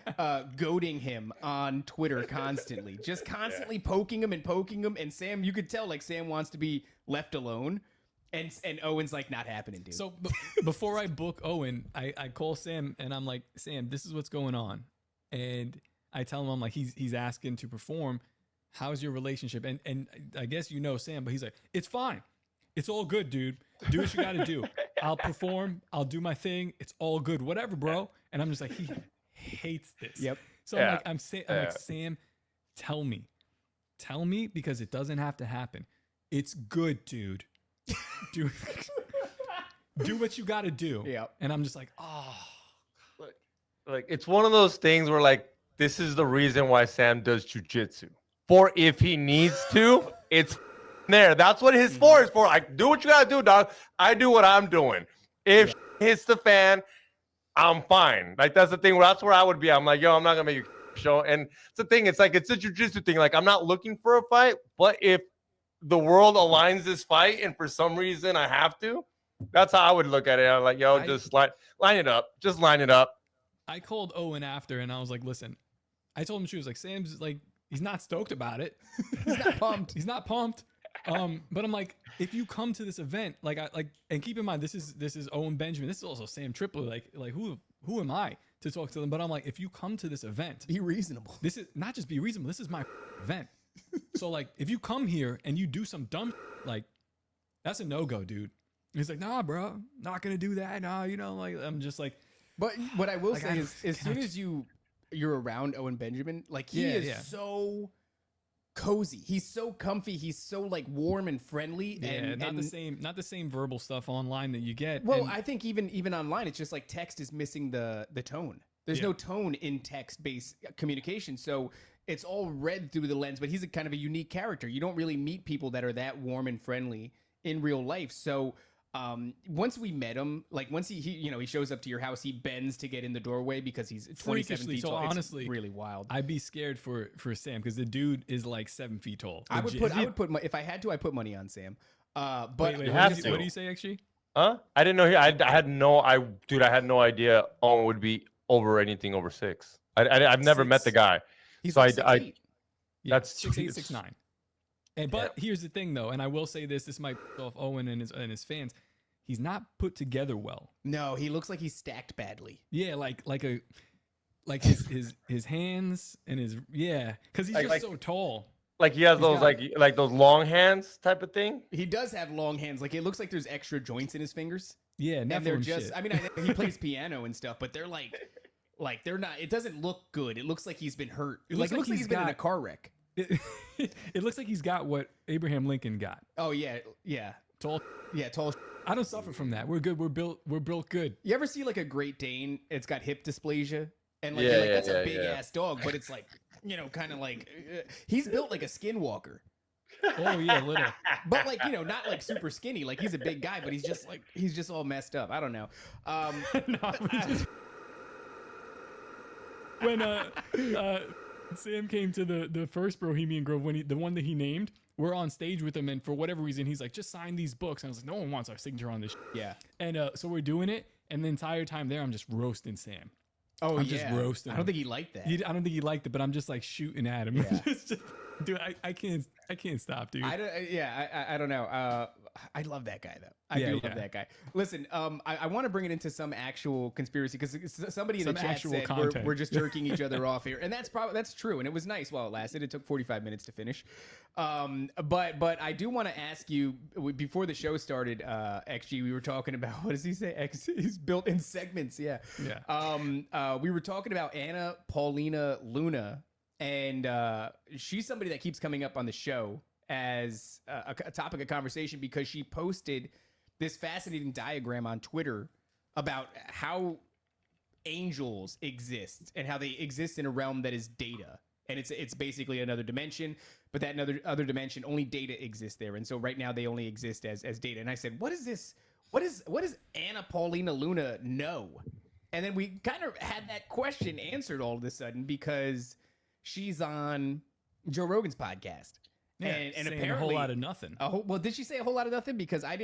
goading him on Twitter constantly, just constantly poking him, and Sam, you could tell Sam wants to be left alone. And Owen's like, not happening, dude. So before I book Owen, I call Sam and I'm like, Sam, this is what's going on, and I tell him, I'm like, he's asking to perform. How's your relationship? And I guess Sam, but he's like, it's fine. It's all good, dude. Do what you got to do. I'll perform. I'll do my thing. It's all good. Whatever, bro. And I'm just like, he hates this. Yep. So I'm like, Sam, tell me because it doesn't have to happen. It's good, dude. Do what you got to do. Yep. And I'm just like, oh. Like it's one of those things where this is the reason why Sam does jujitsu. For if he needs to, it's there. That's what his for is for. Like, do what you gotta do, dog. I do what I'm doing. If hits the fan, I'm fine. Like that's the thing. That's where I would be. I'm like, yo, I'm not gonna make you show. And it's the thing. It's like it's a jujitsu thing. Like I'm not looking for a fight, but if the world aligns this fight, and for some reason I have to, that's how I would look at it. I'm like, yo, just line it up. Just line it up. I called Owen after and I was like, listen, I told him she was like, Sam's like, he's not stoked about it. He's not pumped. He's not pumped. But I'm like, if you come to this event, and keep in mind, this is Owen Benjamin. This is also Sam Tripoli. Like who am I to talk to them? But I'm like, if you come to this event, be reasonable. This is not just be reasonable. This is my event. So if you come here and you do some dumb, that's a no-go, dude. And he's like, nah, bro, not going to do that. Nah, I'm just like, but what I will say is, as soon as you're around Owen Benjamin, he is so cozy. He's so comfy. He's so warm and friendly. Yeah, and not the same verbal stuff online that you get. Well, I think even online, it's just text is missing the tone. There's no tone in text-based communication, so it's all read through the lens. But he's a kind of a unique character. You don't really meet people that are that warm and friendly in real life. So. Once we met him, once he shows up to your house, he bends to get in the doorway because he's 27 feet so tall. Honestly, it's really wild. I'd be scared for Sam because the dude is 7 feet tall. I would put if I had to, I put money on Sam. But wait, what do you say, actually? Huh? I didn't know. I had no idea Owen would be anything over 6. I've never met the guy. He's so 6'8". That's 6'8", 6'9". But here's the thing, though, and I will say this might piss off Owen and his fans. He's not put together well. No, he looks like he's stacked badly. Yeah, like his hands and his because he's just so tall. Like he has those like those long hands type of thing. He does have long hands. Like it looks like there's extra joints in his fingers. Yeah, and they're Nephilim just. shit. I mean, he plays piano and stuff, but they're like they're not. It doesn't look good. It looks like he's been hurt. It looks like he's been in a car wreck. It looks like he's got what Abraham Lincoln got. Oh yeah. Tall. Yeah, tall. I don't suffer from that. We're good. We're built good. You ever see like a Great Dane? It's got hip dysplasia, and that's a big ass dog, but it's like kind of like he's built like a skinwalker. Oh yeah, little. But like not like super skinny. Like he's a big guy, but he's just all messed up. I don't know. When Sam came to the first Bohemian Grove, the one that he named, we're on stage with him, and for whatever reason, he's like, just sign these books. And I was like, no one wants our signature on this shit. Yeah. And so we're doing it, and the entire time there, I'm just roasting Sam. Oh, I'm just roasting him. I don't think he liked that. I don't think he liked it, but I'm just like shooting at him. Yeah. Dude, I can't stop, dude. I don't know. I love that guy though. I do love that guy. Listen, I want to bring it into some actual conspiracy because somebody in the chat said we're just jerking each other off here, and that's true, and it was nice while it lasted. It took 45 minutes to finish. But I do want to ask you before the show started, XG, we were talking about what does he say? He's built in segments. Yeah. We were talking about Anna Paulina Luna. And she's somebody that keeps coming up on the show as a topic of conversation because she posted this fascinating diagram on Twitter about how angels exist and how they exist in a realm that is data. And it's basically another dimension, but that other dimension, only data exists there. And so right now they only exist as data. And I said, what is this? What does Anna Paulina Luna know? And then we kind of had that question answered all of a sudden because she's on Joe Rogan's podcast. Yeah, and saying apparently a whole lot of nothing. Well, did she say a whole lot of nothing? Because I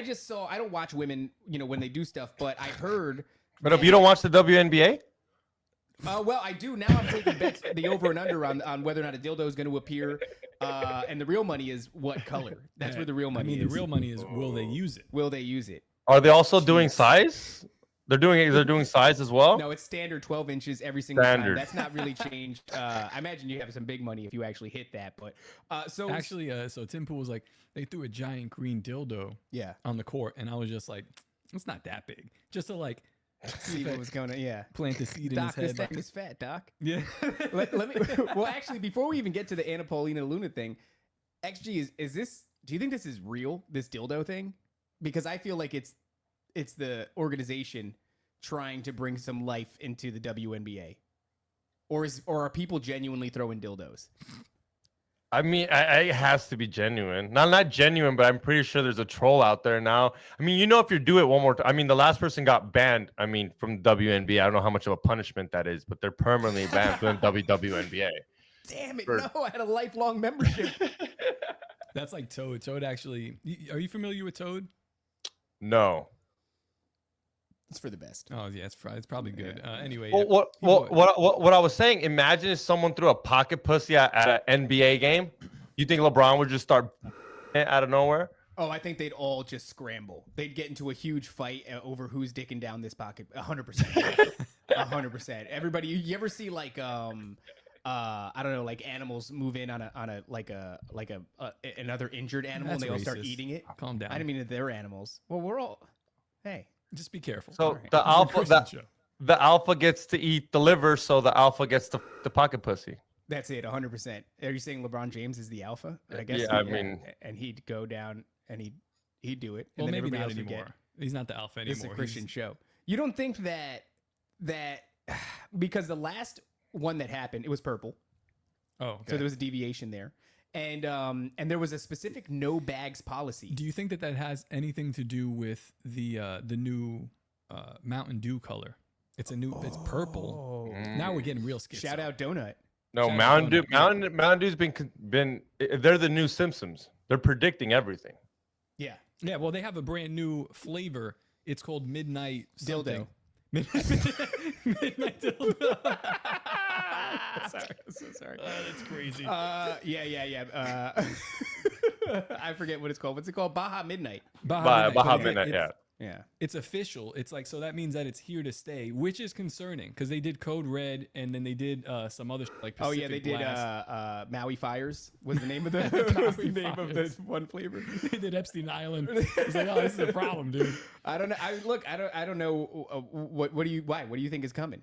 just saw, I don't watch women, when they do stuff, but I heard. But if you don't watch the WNBA? Well, I do. Now I'm taking bets, the over and under on whether or not a dildo is going to appear. And the real money is what color. That's where the real money is. The real money is will they use it? Will they use it? Are they also doing size? They're doing size as well? No, it's standard 12 inches every single time. That's not really changed. I imagine you have some big money if you actually hit that. But so Tim Pool was like, they threw a giant green dildo on the court, and I was just like, it's not that big. Just to like see what was going on. Plant the seed Doc, in his head. Doc, this thing is fat, Doc. Yeah. let me. Well, actually, before we even get to the Anna Paulina Luna thing, XG is this? Do you think this is real? This dildo thing? Because I feel like it's the organization trying to bring some life into the WNBA, or are people genuinely throwing dildos? I mean, it has to be genuine. Not genuine, but I'm pretty sure there's a troll out there now. I mean, if you do it one more time, I mean, the last person got banned. I mean, from WNBA. I don't know how much of a punishment that is, but they're permanently banned from WNBA. Damn it! No, I had a lifelong membership. That's like Toad. Toad actually. Are you familiar with Toad? No. It's for the best. Oh yeah, it's probably good. Anyway, what I was saying? Imagine if someone threw a pocket pussy at an NBA game. You think LeBron would just start out of nowhere? Oh, I think they'd all just scramble. They'd get into a huge fight over who's dicking down this pocket. 100%. 100%. Everybody, you ever see like I don't know, like animals move in on another injured animal and they all start eating it? Calm down. I didn't mean that they're animals. Well, we're all. Hey. Just be careful. So the alpha gets to eat the liver, so the alpha gets the pocket pussy. That's it, 100%. Are you saying LeBron James is the alpha? I guess. Yeah, I mean, and he'd go down and he'd do it. Well, and maybe not anymore. He's not the alpha anymore. It's a Christian show. You don't think that because the last one that happened, it was purple. Oh, okay. So there was a deviation there. And there was a specific no bags policy. Do you think that has anything to do with the new Mountain Dew color? It's purple. Now we're getting real skits. Shout out Donut. No, Mountain Dew's been they're the new Simpsons. They're predicting everything. Yeah. Yeah, well they have a brand new flavor. It's called Midnight something. Dildo. Midnight dildo. Sorry, I'm so sorry. That's crazy. Yeah. I forget what it's called. What's it called? Baja Midnight. Baja Baja but Midnight, it's- Yeah. It's official. It's like, so that means that it's here to stay, which is concerning because they did Code Red and then they did some other like Oh Pacific yeah, they did Blast. Maui Fires was the name of the, was the name of the one flavor. They did Epstein Island. It's like, oh, this is a problem, dude. I don't know. I don't know what do you think is coming?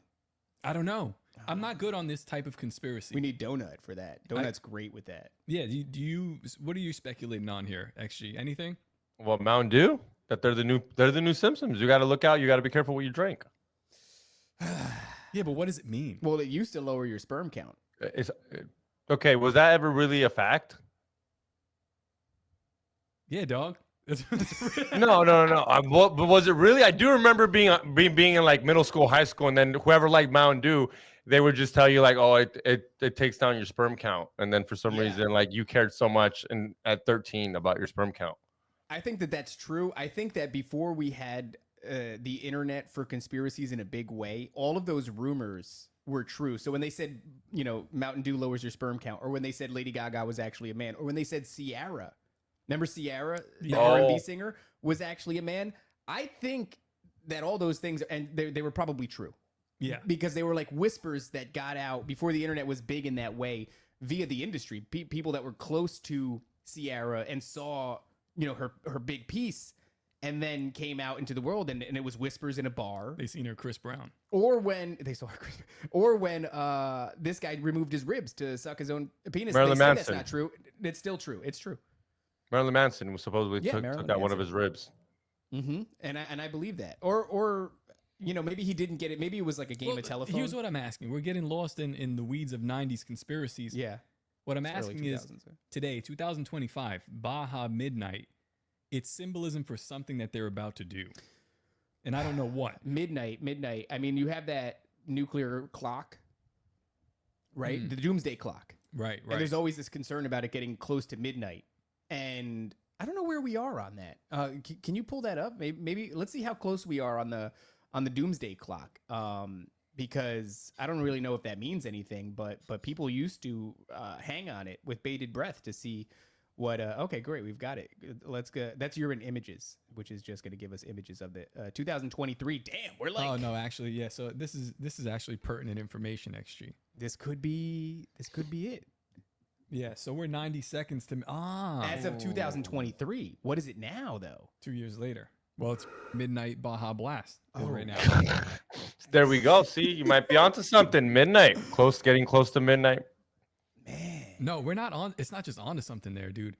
I don't know. I'm not good on this type of conspiracy. We need Donut for that. Donut's great with that. Yeah. Do you? What are you speculating on here? Actually, anything? Well, Mountain Dew, that they're the new Simpsons. You got to look out. You got to be careful what you drink. Yeah, but what does it mean? Well, it used to lower your sperm count. It's okay. Was that ever really a fact? Yeah, dog. No. But was it really? I do remember being in like middle school, high school, and then whoever liked Mountain Dew, they would just tell you like, oh, it takes down your sperm count, and then for some reason, like you cared so much at 13 about your sperm count. I think that that's true. I think that before we had the internet for conspiracies in a big way, all of those rumors were true. So when they said, Mountain Dew lowers your sperm count, or when they said Lady Gaga was actually a man, or when they said Ciara, remember Ciara, the R&B singer, was actually a man. I think that all those things, and they were probably true. Yeah. Because they were like whispers that got out before the internet was big in that way via the industry. People that were close to Ciara and saw, her big piece, and then came out into the world, and it was whispers in a bar. They seen her Chris Brown. Or when they saw her, or when this guy removed his ribs to suck his own penis. Marilyn they said Manson. that's not true. It's still true. It's true. Marilyn Manson was supposedly took Marilyn out one of Manson. his ribs. Mm-hmm. And I believe that. Or maybe he didn't get it. Maybe it was like a game of telephone. Here's what I'm asking. We're getting lost in the weeds of 90s conspiracies. Yeah. What I'm It's early asking is 2000s, yeah. today, 2025, Baja Midnight, it's symbolism for something that they're about to do. And I don't know what. Midnight. I mean, you have that nuclear clock, right? The doomsday clock. Right. And there's always this concern about it getting close to midnight. And I don't know where we are on that. Can you pull that up? Maybe let's see how close we are on the doomsday clock. Because I don't really know if that means anything, but people used to hang on it with bated breath to see what. Okay, great, we've got it. Let's go. That's urine images, which is just going to give us images of the 2023. Damn, we're like. Oh no, actually, yeah. So this is actually pertinent information, XG. This could be it. Yeah. So we're 90 seconds to As of 2023. What is it now, though? 2 years later. Well, it's midnight Baja Blast right now. There we go. See, you might be onto something. Midnight, getting close to midnight. Man, No, we're not on. It's not just onto something there, dude.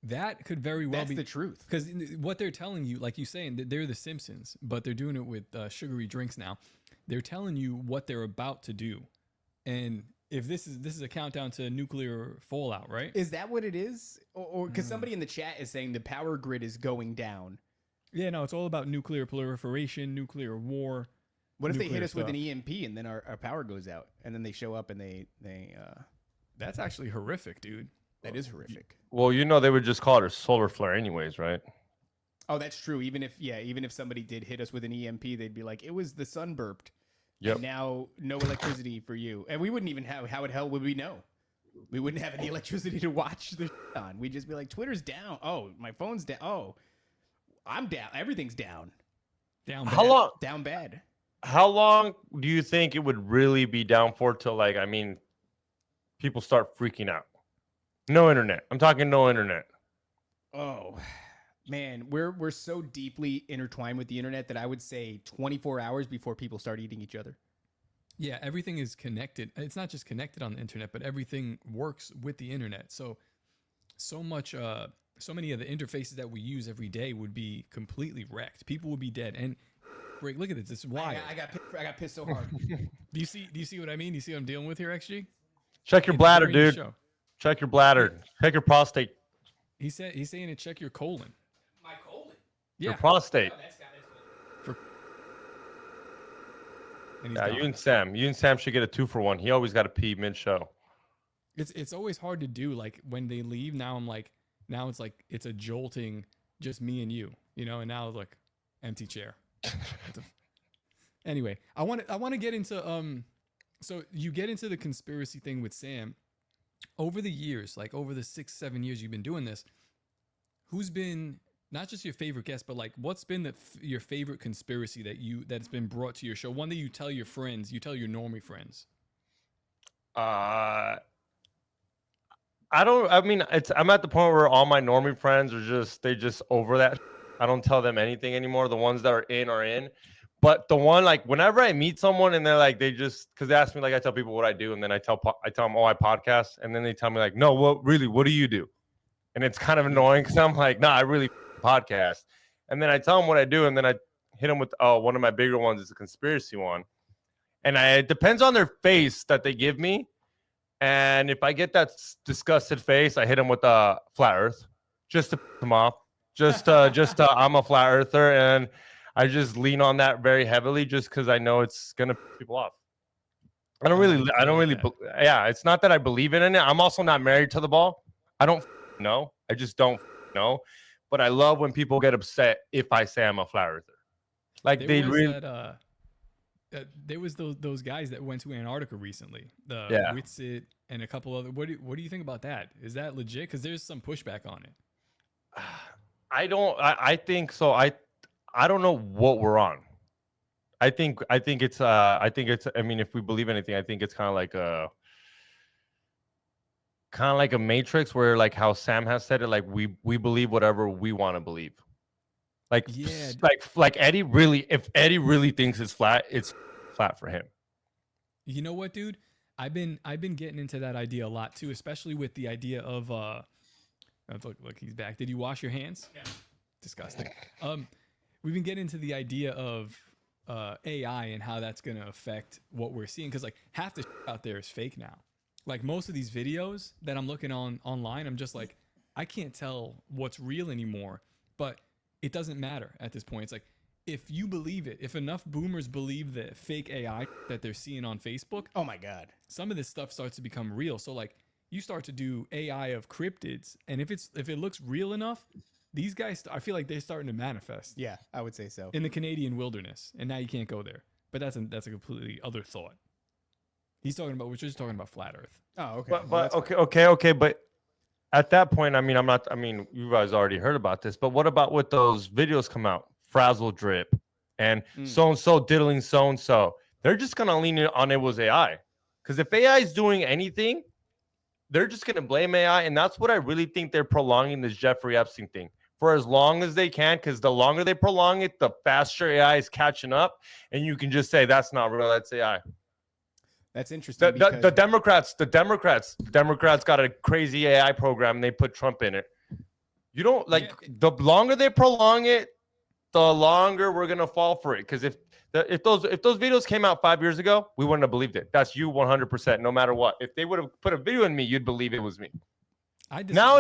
That could very well that's be the truth. because what they're telling you, like you saying, they're the Simpsons, but they're doing it with sugary drinks now. They're telling you what they're about to do, and if this is a countdown to nuclear fallout, right? Is that what it is? Or because somebody in the chat is saying the power grid is going down. Yeah, no, it's all about nuclear proliferation, nuclear war. What if they hit nuclear us with an stuff. EMP and then our power goes out and then they show up and they That's actually horrific, dude. that is horrific. Well, they would just call it a solar flare, anyways, right? Oh, that's true. Even if somebody did hit us with an EMP, they'd be like, it was the sun burped. Yep. And now no electricity for you. And we wouldn't even have, how the hell would we know? We wouldn't have any electricity to watch the on. We'd just be like, Twitter's down. Oh, my phone's down. Oh, I'm down. Everything's down. Down. How bad. long? Down bad. How long do you think it would really be down for till people start freaking out? No internet. I'm talking no internet. Oh, man, we're so deeply intertwined with the internet that I would say 24 hours before people start eating each other. Yeah, everything is connected. It's not just connected on the internet, but everything works with the internet. So many of the interfaces that we use every day would be completely wrecked. People would be dead. And Greg, look at this. It's wild. I got pissed so hard. Do you see what I mean? Do you see what I'm dealing with here, XG? Check your It's bladder, during the dude. show. Check your bladder. Check your prostate. He's saying to check your colon. My colon. Yeah. Your prostate. And he's Yeah, gone. you and Sam should get a 2-for-1. He always got to pee mid-show. It's always hard to do. Like when they leave, now it's like it's a jolting, just me and you, and now it's like empty chair. Anyway, I want to get into So you get into the conspiracy thing with Sam. Over the years, like over the 6-7 years you've been doing this, who's been not just your favorite guest, but like what's been your favorite conspiracy that's been brought to your show? One that you tell your friends, you tell your normie friends. I mean, I'm at the point where all my normie friends are they just over that. I don't tell them anything anymore. The ones that are in are in. But the one, like, whenever I meet someone and they're like, because they ask me, like, I tell people what I do, and then I tell them, oh, I podcast, and then they tell me, like, no, what do you do? And it's kind of annoying because I'm like, nah, I really podcast. And then I tell them what I do, and then I hit them with, one of my bigger ones is a conspiracy one. And it depends on their face that they give me. And if I get that disgusted face, I hit them with flat Earth, just to piss them off. I'm a flat earther, and I just lean on that very heavily, just because I know it's gonna piss people off. I don't really. Yeah, it's not that I believe in it. I'm also not married to the ball. I don't know. I just don't know. But I love when people get upset if I say I'm a flat earther. Like there was those guys that went to Antarctica recently, the Witsit and a couple other. What do you think about that? Is that legit? Because there's some pushback on it. I think so. I don't know what we're on. I think it's I mean, if we believe anything, I think it's kind of like a matrix, where like how Sam has said it, like we believe whatever we want to believe. Like, yeah, like Eddie really, if Eddie really thinks it's flat for him. You know what, dude? I've been getting into that idea a lot too, especially with the idea of look, he's back. Did you wash your hands? Yeah. Disgusting. We've been getting into the idea of AI and how that's gonna affect what we're seeing, because like half the shit out there is fake now. Like most of these videos that I'm looking online, I'm just like, I can't tell what's real anymore. But it doesn't matter at this point. It's like, if you believe it, if enough boomers believe the fake AI that they're seeing on Facebook, oh my God, some of this stuff starts to become real. So like, you start to do AI of cryptids, and if it looks real enough, these guys, I feel like they're starting to manifest. Yeah, I would say so. In the Canadian wilderness, and now you can't go there. But that's a completely other thought. We're just talking about flat Earth. Oh, okay. But okay. But at that point, I mean, you guys already heard about this. But what about with those videos come out, frazzle drip, and so and so diddling so and so? They're just gonna lean on it was AI, because if AI is doing anything, they're just gonna blame AI, and that's what I really think they're prolonging this Jeffrey Epstein thing for as long as they can, because the longer they prolong it, the faster AI is catching up, and you can just say that's not real, that's AI. That's interesting. The Democrats got a crazy AI program, and they put Trump in it. You don't like the longer they prolong it, the longer we're gonna fall for it. Because if those videos came out 5 years ago, we wouldn't have believed it. That's you 100%, no matter what. If they would have put a video in me, you'd believe it was me. Now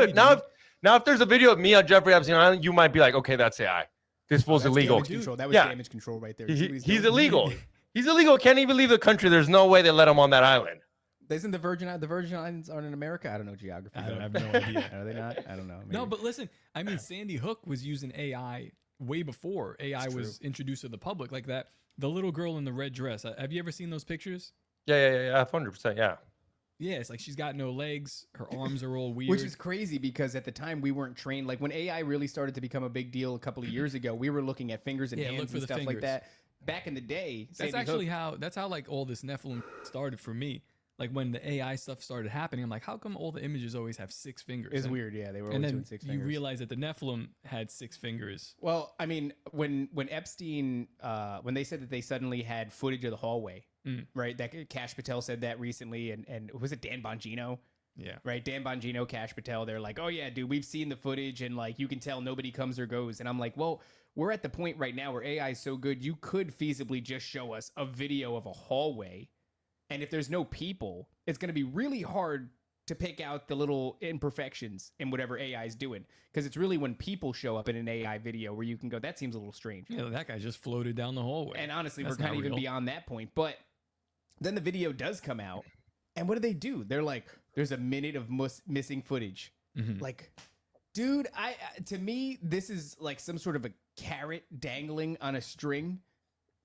if there's a video of me on Jeffrey Epstein Island, you might be like, okay, that's AI. This fool's illegal. That was damage control right there. He's illegal. He's illegal. Can't even leave the country. There's no way they let him on that island. Isn't the Virgin Islands aren't in America? I don't know geography. I have no idea. Are they not? I don't know. Maybe. No, but listen, I mean, Sandy Hook was using AI way before AI was introduced to the public, like that. The little girl in the red dress. Have you ever seen those pictures? Yeah, 100%. Yeah. Yeah, it's like she's got no legs. Her arms are all weird. Which is crazy, because at the time we weren't trained. Like when AI really started to become a big deal a couple of years ago, we were looking at fingers and hands and stuff like that. Back in the day, that's how like all this Nephilim started for me. Like when the AI stuff started happening, I'm like, how come all the images always have 6 fingers? It's weird, yeah. They were always doing 6 fingers. You realize that the Nephilim had 6 fingers. Well, I mean, when Epstein, when they said that they suddenly had footage of the hallway, right? That Kash Patel said that recently, and was it Dan Bongino? Yeah. Right. Dan Bongino, Kash Patel. They're like, oh yeah, dude, we've seen the footage, and like you can tell nobody comes or goes. And I'm like, well, we're at the point right now where AI is so good, you could feasibly just show us a video of a hallway. And if there's no people, it's going to be really hard to pick out the little imperfections in whatever AI is doing. Because it's really when people show up in an AI video where you can go, that seems a little strange. Yeah, that guy just floated down the hallway. And honestly, we're kind of even beyond that point. But then the video does come out. And what do? They're like, there's a minute of missing footage. Like, dude, to me, this is like some sort of a carrot dangling on a string.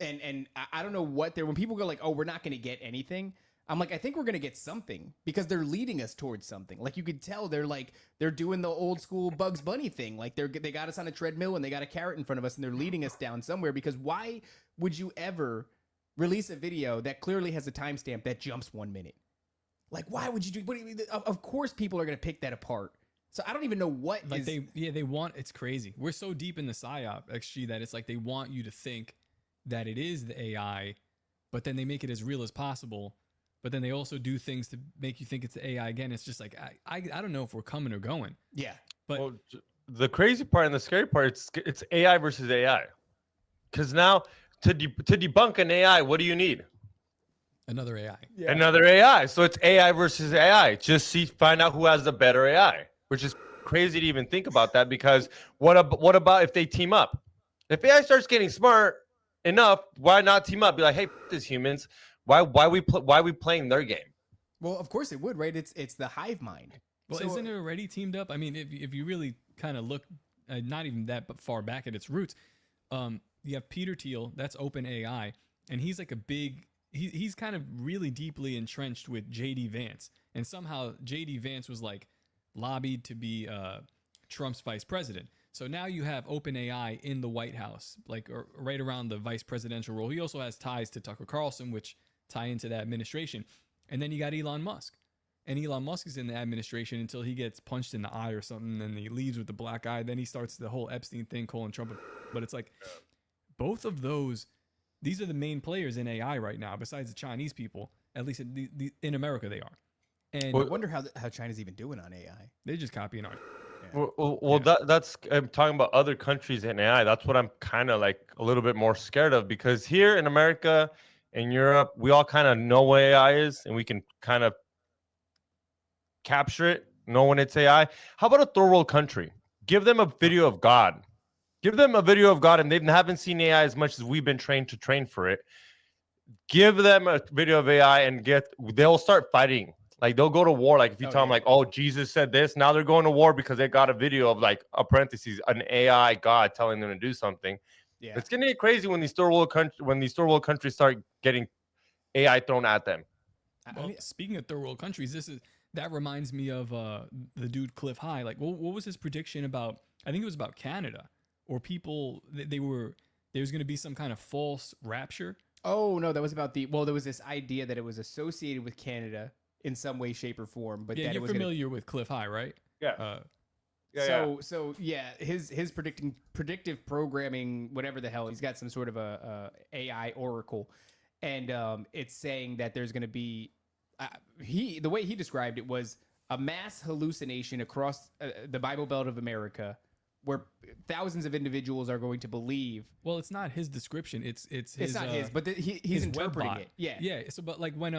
And I don't know what when people go like, oh, we're not going to get anything. I'm like, I think we're gonna get something because they're leading us towards something. Like you could tell they're doing the old school Bugs Bunny thing. Like they got us on a treadmill and they got a carrot in front of us and they're leading us down somewhere. Because why would you ever release a video that clearly has a timestamp that jumps 1 minute? Like why would you do? Of course, people are gonna pick that apart. So I don't even know what like they want. It's crazy. We're so deep in the psyop XG that it's like they want you to think that it is the AI, but then they make it as real as possible. But then they also do things to make you think it's the AI again. It's just like I don't know if we're coming or going. Yeah. But Well, the crazy part and the scary part, it's AI versus AI. Because now to debunk an AI, what do you need? another AI. Yeah. Another AI. So it's AI versus AI. Just find out who has the better AI, which is crazy to even think about that. Because what about if they team up? If AI starts getting smart enough, why not team up? Be like, hey, this humans. Why we playing their game? Well, of course it would, right? It's the hive mind. Well, So- isn't it already teamed up? I mean, if you really kind of look, not even that, but far back at its roots, you have Peter Thiel, that's OpenAI, and he's like he's kind of really deeply entrenched with JD Vance, and somehow JD Vance was like lobbied to be Trump's vice president. So now you have OpenAI in the White House, like right around the vice presidential role. He also has ties to Tucker Carlson, which tie into that administration. And then you got Elon Musk. And Elon Musk is in the administration until he gets punched in the eye or something, and he leaves with the black eye. Then he starts the whole Epstein thing, calling Trump. But it's like both of those, these are the main players in AI right now, besides the Chinese people. At least in America they are. And I wonder how China's even doing on AI. they're just copying art. Well, that's I'm talking about other countries in AI. That's what I'm kind of like a little bit more scared of, because here in America and Europe, we all kind of know what AI is and we can kind of capture it, know when it's AI. How about a third world country? Give them a video of God. Give them a video of God, and they haven't seen AI as much as we've been trained to train for it. Give them a video of AI and they'll start fighting. Like they'll go to war. Like if you tell them like, oh, Jesus said this, now they're going to war because they got a video of like a parentheses, an AI God telling them to do something. Yeah. It's gonna get crazy when these third world countries start getting AI thrown at them. Well, speaking of third world countries, that reminds me of the dude Cliff High. Like, what was his prediction about? I think it was about Canada, or people there was going to be some kind of false rapture. Oh no, that was about there was this idea that it was associated with Canada in some way, shape, or form. But Yeah, that you're it was familiar with Cliff High, right? Yeah. So his predictive programming, whatever the hell, he's got some sort of a AI oracle, and it's saying that there's going to be the way he described it was a mass hallucination across the Bible Belt of America, where thousands of individuals are going to believe. Well, it's not his description. It's It's not his, but he's his interpreting webbot. it. Yeah. Yeah. So, but like when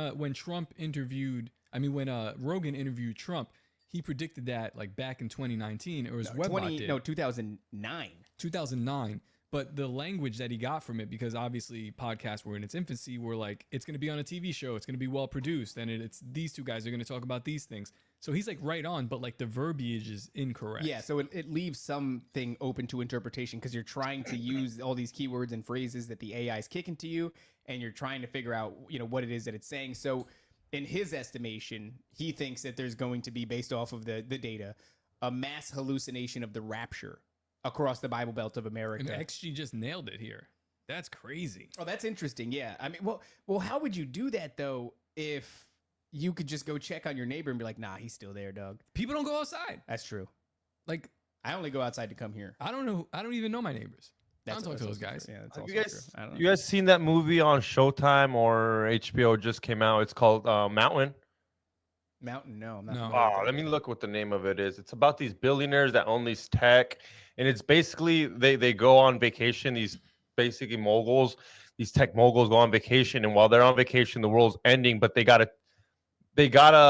Rogan interviewed Trump, he predicted that like back in 2019, or his webbot did. 2009. 2009. But the language that he got from it, because obviously podcasts were in its infancy, were like, it's going to be on a TV show, it's going to be well produced, and it's these two guys are going to talk about these things. So he's like right on, but like the verbiage is incorrect. Yeah, so it leaves something open to interpretation because you're trying to use all these keywords and phrases that the AI is kicking to you, and you're trying to figure out, what it is that it's saying. So in his estimation, he thinks that there's going to be, based off of the data, a mass hallucination of the rapture across the Bible Belt of America. And XG just nailed it here. That's crazy. Oh, that's interesting. Yeah. I mean, well, how would you do that though if you could just go check on your neighbor and be like, nah, he's still there, dog? People don't go outside. That's true. Like, I only go outside to come here. I don't know. I don't even know my neighbors. I don't talk to those also guys. true. Yeah, that's Have also you true. I don't know. you guys seen that movie on Showtime or HBO just came out? It's called Mountain. Mountain? No, I'm not. No. familiar with Oh, that. let me look what the name of it is. It's about these billionaires that own these tech, and it's basically they go on vacation. These basically moguls, these tech moguls go on vacation, and while they're on vacation, the world's ending. But they gotta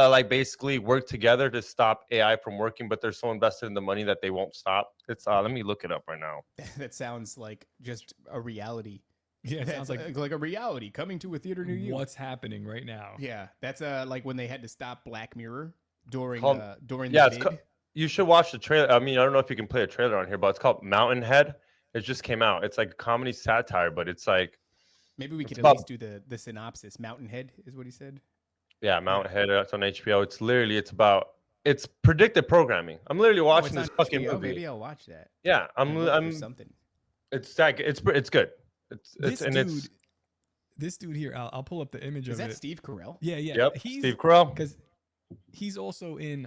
like basically work together to stop AI from working. But they're so invested in the money that they won't stop. It's let me look it up right now. That sounds like just a reality. Yeah, it That's sounds like like a reality coming to a theater near you. what's happening right now. Yeah, that's like when they had to stop Black Mirror during Called- during yeah, the it's vid. You should watch the trailer. I mean, I don't know if you can play a trailer on here, but it's called Mountain Head. It just came out. It's like a comedy satire, but it's like Maybe we could it's at about- least do the synopsis. Mountain Head is what he said. Yeah, Mount Head. It's on HBO. It's predictive programming. I'm literally watching Oh, this it's on fucking HBO? movie. Maybe I'll watch that. Yeah, I'm looking for I'm. something. It's good. This dude here, I'll pull up the image Is of that it. Steve Carell? Yeah. Yep, Steve Carell. Because he's also in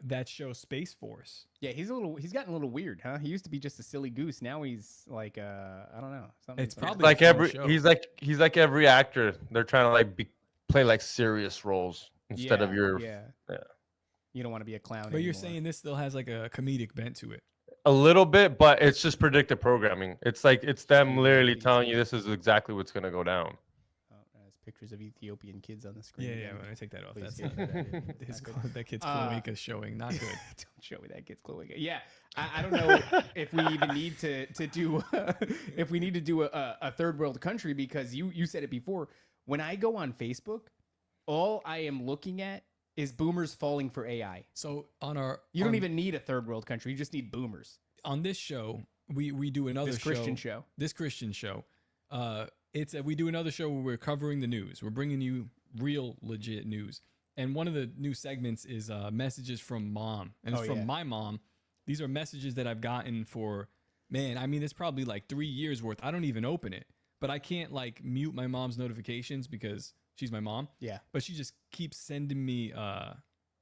that show Space Force. Yeah, he's gotten a little weird, huh? He used to be just a silly goose. Now he's like I don't know. It's something- probably Like a fun every show. he's like every actor. They're trying to like play like serious roles instead of your yeah. You don't want to be a clown. But you're anymore. saying this still has like a comedic bent to it. a little bit, but it's just predictive programming. It's like it's them Yeah, literally these- telling you this is exactly what's gonna go down. Oh, there's pictures of Ethiopian kids on the screen. Yeah. again. When I take that off, Please that's don't do that. his, Not good. that kid's Uh, cloaca showing. Not good. Don't show me that kid's cloaca. Yeah, I don't know if we even need to do if we need to do a third world country, because you said it before. When I go on Facebook, all I am looking at is boomers falling for AI. So on our You don't even need a third world country. You just need boomers. on this show, we do another This Christian show. This Christian show. We do another show where we're covering the news. We're bringing you real, legit news. And one of the new segments is messages from mom, and it's from my mom. These are messages that I've gotten for, man, I mean, it's probably like 3 years worth. I don't even open it, but I can't like mute my mom's notifications because she's my mom. Yeah. But she just keeps sending me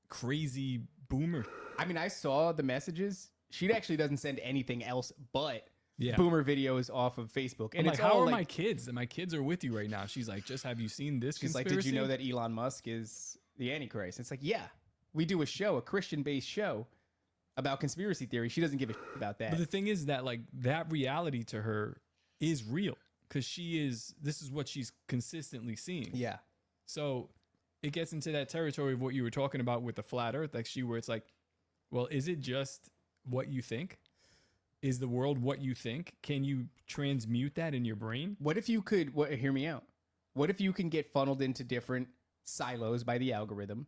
crazy boomer. I mean, I saw the messages. She actually doesn't send anything else but Yeah. boomer videos off of Facebook. And I'm it's like, how all are like, my kids? And my kids are with you right now. She's like, just have you seen this? she's like, did you know that Elon Musk is the Antichrist? It's like, yeah, we do a show, a Christian-based show about conspiracy theory. She doesn't give a shit about that. But the thing is that like that reality to her is real because this is what she's consistently seeing. Yeah. So it gets into that territory of what you were talking about with the flat earth, like where it's like, well, is it just what you think? Is the world what you think? Can you transmute that in your brain? What if you could, hear me out. What if you can get funneled into different silos by the algorithm,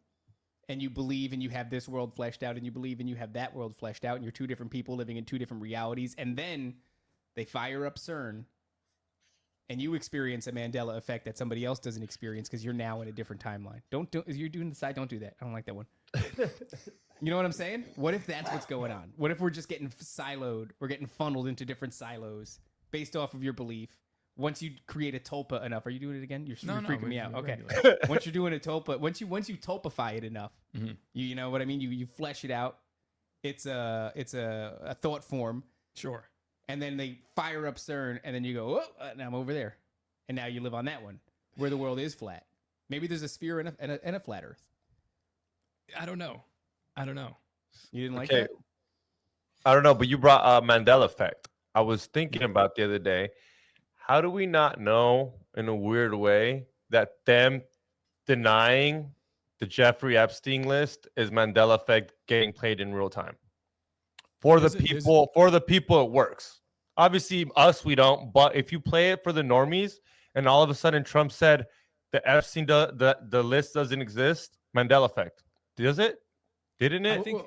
and you believe and you have this world fleshed out, and you believe and you have that world fleshed out, and you're two different people living in two different realities, and then they fire up CERN, and you experience a Mandela effect that somebody else doesn't experience because you're now in a different timeline. You're doing the side, don't do that. I don't like that one. You know what I'm saying? What if that's what's going on? What if we're just getting siloed? We're getting funneled into different silos based off of your belief. Once you create a tulpa enough, are you doing it again? You're freaking me out. we're Okay. regular. Once you're doing a tulpa, once you tulpify it enough, you know what I mean? You flesh it out. It's a thought form, Sure. and then they fire up CERN, and then you go, oh, now I'm over there, and now you live on that one where the world is flat. Maybe there's a sphere and a flat Earth. I don't know. You didn't like Okay. that? I don't know, but you brought Mandela Effect. I was thinking about the other day. How do we not know in a weird way that them denying the Jeffrey Epstein list is Mandela Effect getting played in real time? For the people it works. Obviously us we don't, but if you play it for the normies and all of a sudden Trump said the Epstein the list doesn't exist, Mandela Effect. Does it? Didn't it? I think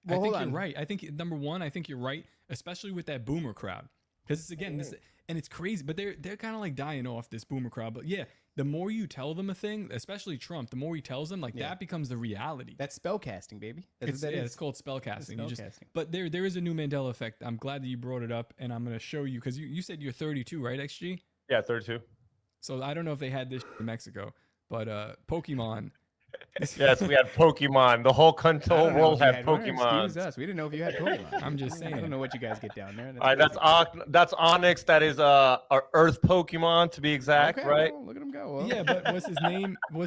hold you're on. right. I think number one, I think you're right, especially with that boomer crowd, because it's again this, and it's crazy. But they're kind of like dying off, this boomer crowd. But yeah, the more you tell them a thing, especially Trump, the more he tells them, like that becomes the reality. That's spellcasting, baby. That's It's, what that yeah, is. it's called spellcasting. spellcasting. But there is a new Mandela effect. I'm glad that you brought it up, and I'm going to show you because you said you're 32, right, XG? Yeah, 32. So I don't know if they had this in Mexico, but Pokemon. Yes, we had Pokemon. The whole country, the whole world had Pokemon. Excuse us. We didn't know if you had Pokemon. I'm just I don't saying. know what you guys get down there. All right, that's Onyx. That is our Earth Pokemon to be exact, Okay, right? well, look at him go. Well, Yeah, but was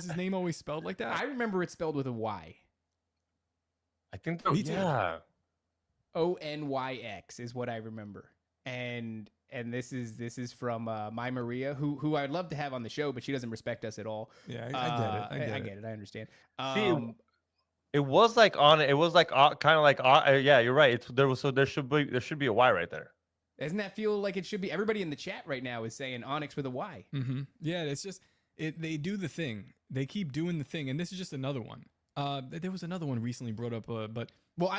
his name always spelled like that? I remember it spelled with a Y. I think Me too. yeah. Onyx is what I remember. And this is from my Maria, who I'd love to have on the show, but she doesn't respect us at all. Yeah, I get it. I understand. See, it was like on it. It was like kind of like yeah. You're right. There should be a Y right there. Doesn't that feel like it should be? Everybody in the chat right now is saying Onyx with a Y. Mm-hmm. Yeah, it's just they do the thing. They keep doing the thing, and this is just another one. There was another one recently brought up, but Well,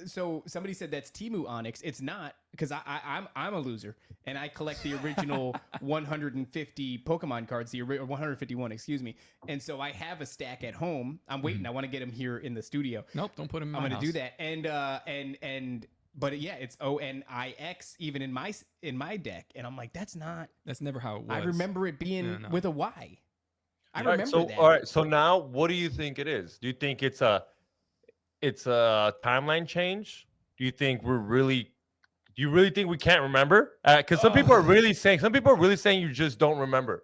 so somebody said that's Timu Onyx. It's not, because I'm a loser and I collect the original 150 Pokemon cards, or 151, excuse me. And so I have a stack at home. I'm waiting. I want to get them here in the studio. nope, don't put them in I'm my going to house. do that. And but yeah, it's Onix even in my deck, and I'm like, that's not. That's never how it was. I remember it being with a Y. I All right, remember that. All right, so now what do you think it is? Do you think it's a timeline change? Do you think do you really think we can't remember? Because some people are really saying you just don't remember.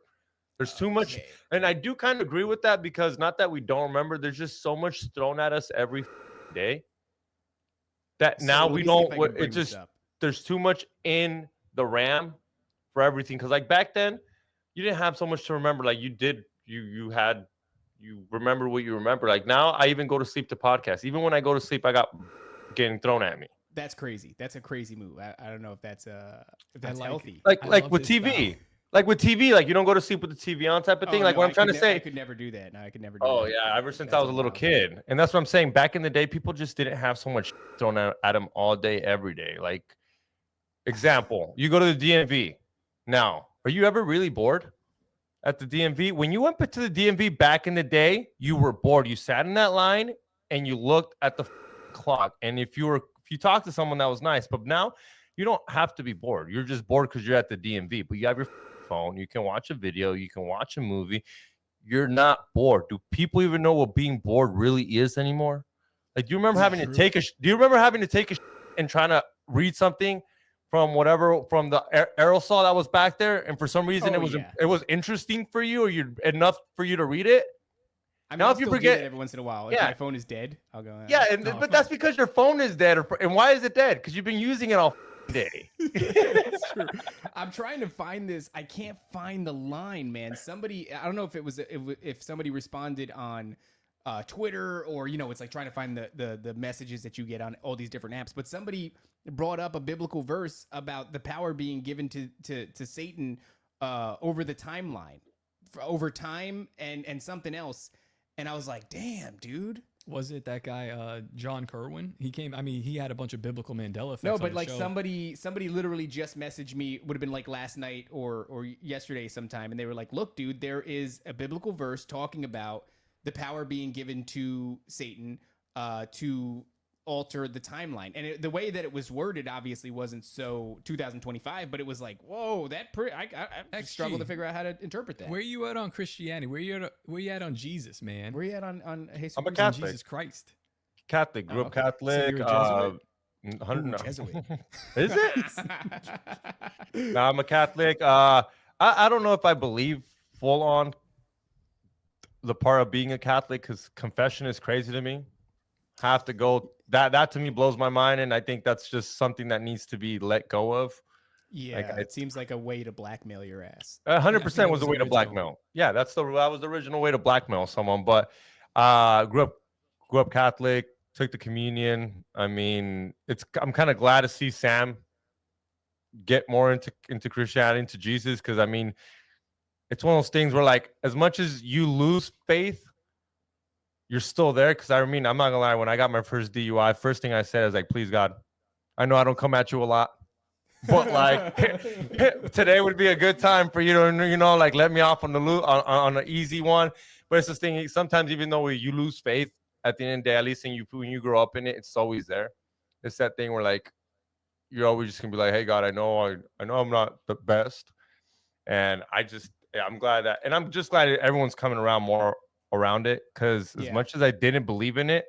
There's too much, and I do kind of agree with that, because not that we don't remember, there's just so much thrown at us every day that So now let we me see if don't. I can bring It this just up. there's too much in the RAM for everything. Because like back then, you didn't have so much to remember. Like you did, you remember what you remember. Like now, I even go to sleep to podcasts. Even when I go to sleep, I got getting thrown at me. That's crazy. That's a crazy move. I don't know if that's like healthy. I Like love with this TV. style. Like with TV, like you don't go to sleep with the TV on type of thing. Oh, Like no, what I'm trying to say. I could never do that. No, I could never do Oh that. yeah, ever since I That's was a little wild. kid, and that's what I'm saying. Back in the day, people just didn't have so much thrown at them all day, every day. Like, example, you go to the DMV. Now, are you ever really bored at the DMV? When you went to the DMV back in the day, you were bored. You sat in that line and you looked at the clock. And if you talked to someone, that was nice. But now, you don't have to be bored. You're just bored because you're at the DMV. But you have your phone. You can watch a video. You can watch a movie. You're not bored. Do people even know what being bored really is anymore? Like, do you remember having to take a and trying to read something from the aerosol that was back there, and for some reason it was interesting for you, or enough for you to read it? I mean, Now, I'll if you still do forget- that every once in a while, if Yeah. my phone is dead, I'll go. Yeah, but that's because your phone is dead. And why is it dead? Because you've been using it all day. That's true. I'm trying to find this. I can't find the line, man. Somebody, I don't know if it was if somebody responded on Twitter, or it's like trying to find the messages that you get on all these different apps. But somebody brought up a biblical verse about the power being given to Satan over the timeline, over time and something else. And I was like, damn, dude. Was it that guy, John Kerwin? He came. I mean, he had a bunch of biblical Mandela effects. No, on but the like show. somebody literally just messaged me, would have been like last night or yesterday sometime, and they were like, look, dude, there is a biblical verse talking about the power being given to Satan to alter the timeline. And the way that it was worded obviously wasn't so 2025, but it was like, whoa, I struggle to figure out how to interpret that. Where you at on Christianity? Where you at on Jesus, man? Where you at on Jesus? I'm a On Catholic. Jesus Christ. Catholic, grew up okay. Catholic. So you're a Jesuit? Ooh, Jesuit. Is it? No, I'm a Catholic. I don't know if I believe full on the part of being a Catholic, because confession is crazy to me. Have to go. That to me blows my mind, and I think that's just something that needs to be let go of. Yeah, Like, it seems like a way to blackmail your ass. 100% was was the way to original. blackmail. Yeah, that was the original way to blackmail someone. But grew up Catholic, took the communion. I mean, I'm kind of glad to see Sam get more into Christianity, into Jesus, because I mean, it's one of those things where, like, as much as you lose faith, you're still there. Because I mean, I'm not gonna lie, when I got my first DUI, first thing I said is like, please God, I know I don't come at you a lot, but like today would be a good time for you to like let me off on on an easy one. But it's this thing, sometimes even though you lose faith, at the end of the day, at least when you grow up in it, it's always there. It's that thing where, like, you're always just gonna be like, hey God, I know I'm not the best, and I'm glad that, and I'm just glad that everyone's coming around more around it, because as much as I didn't believe in it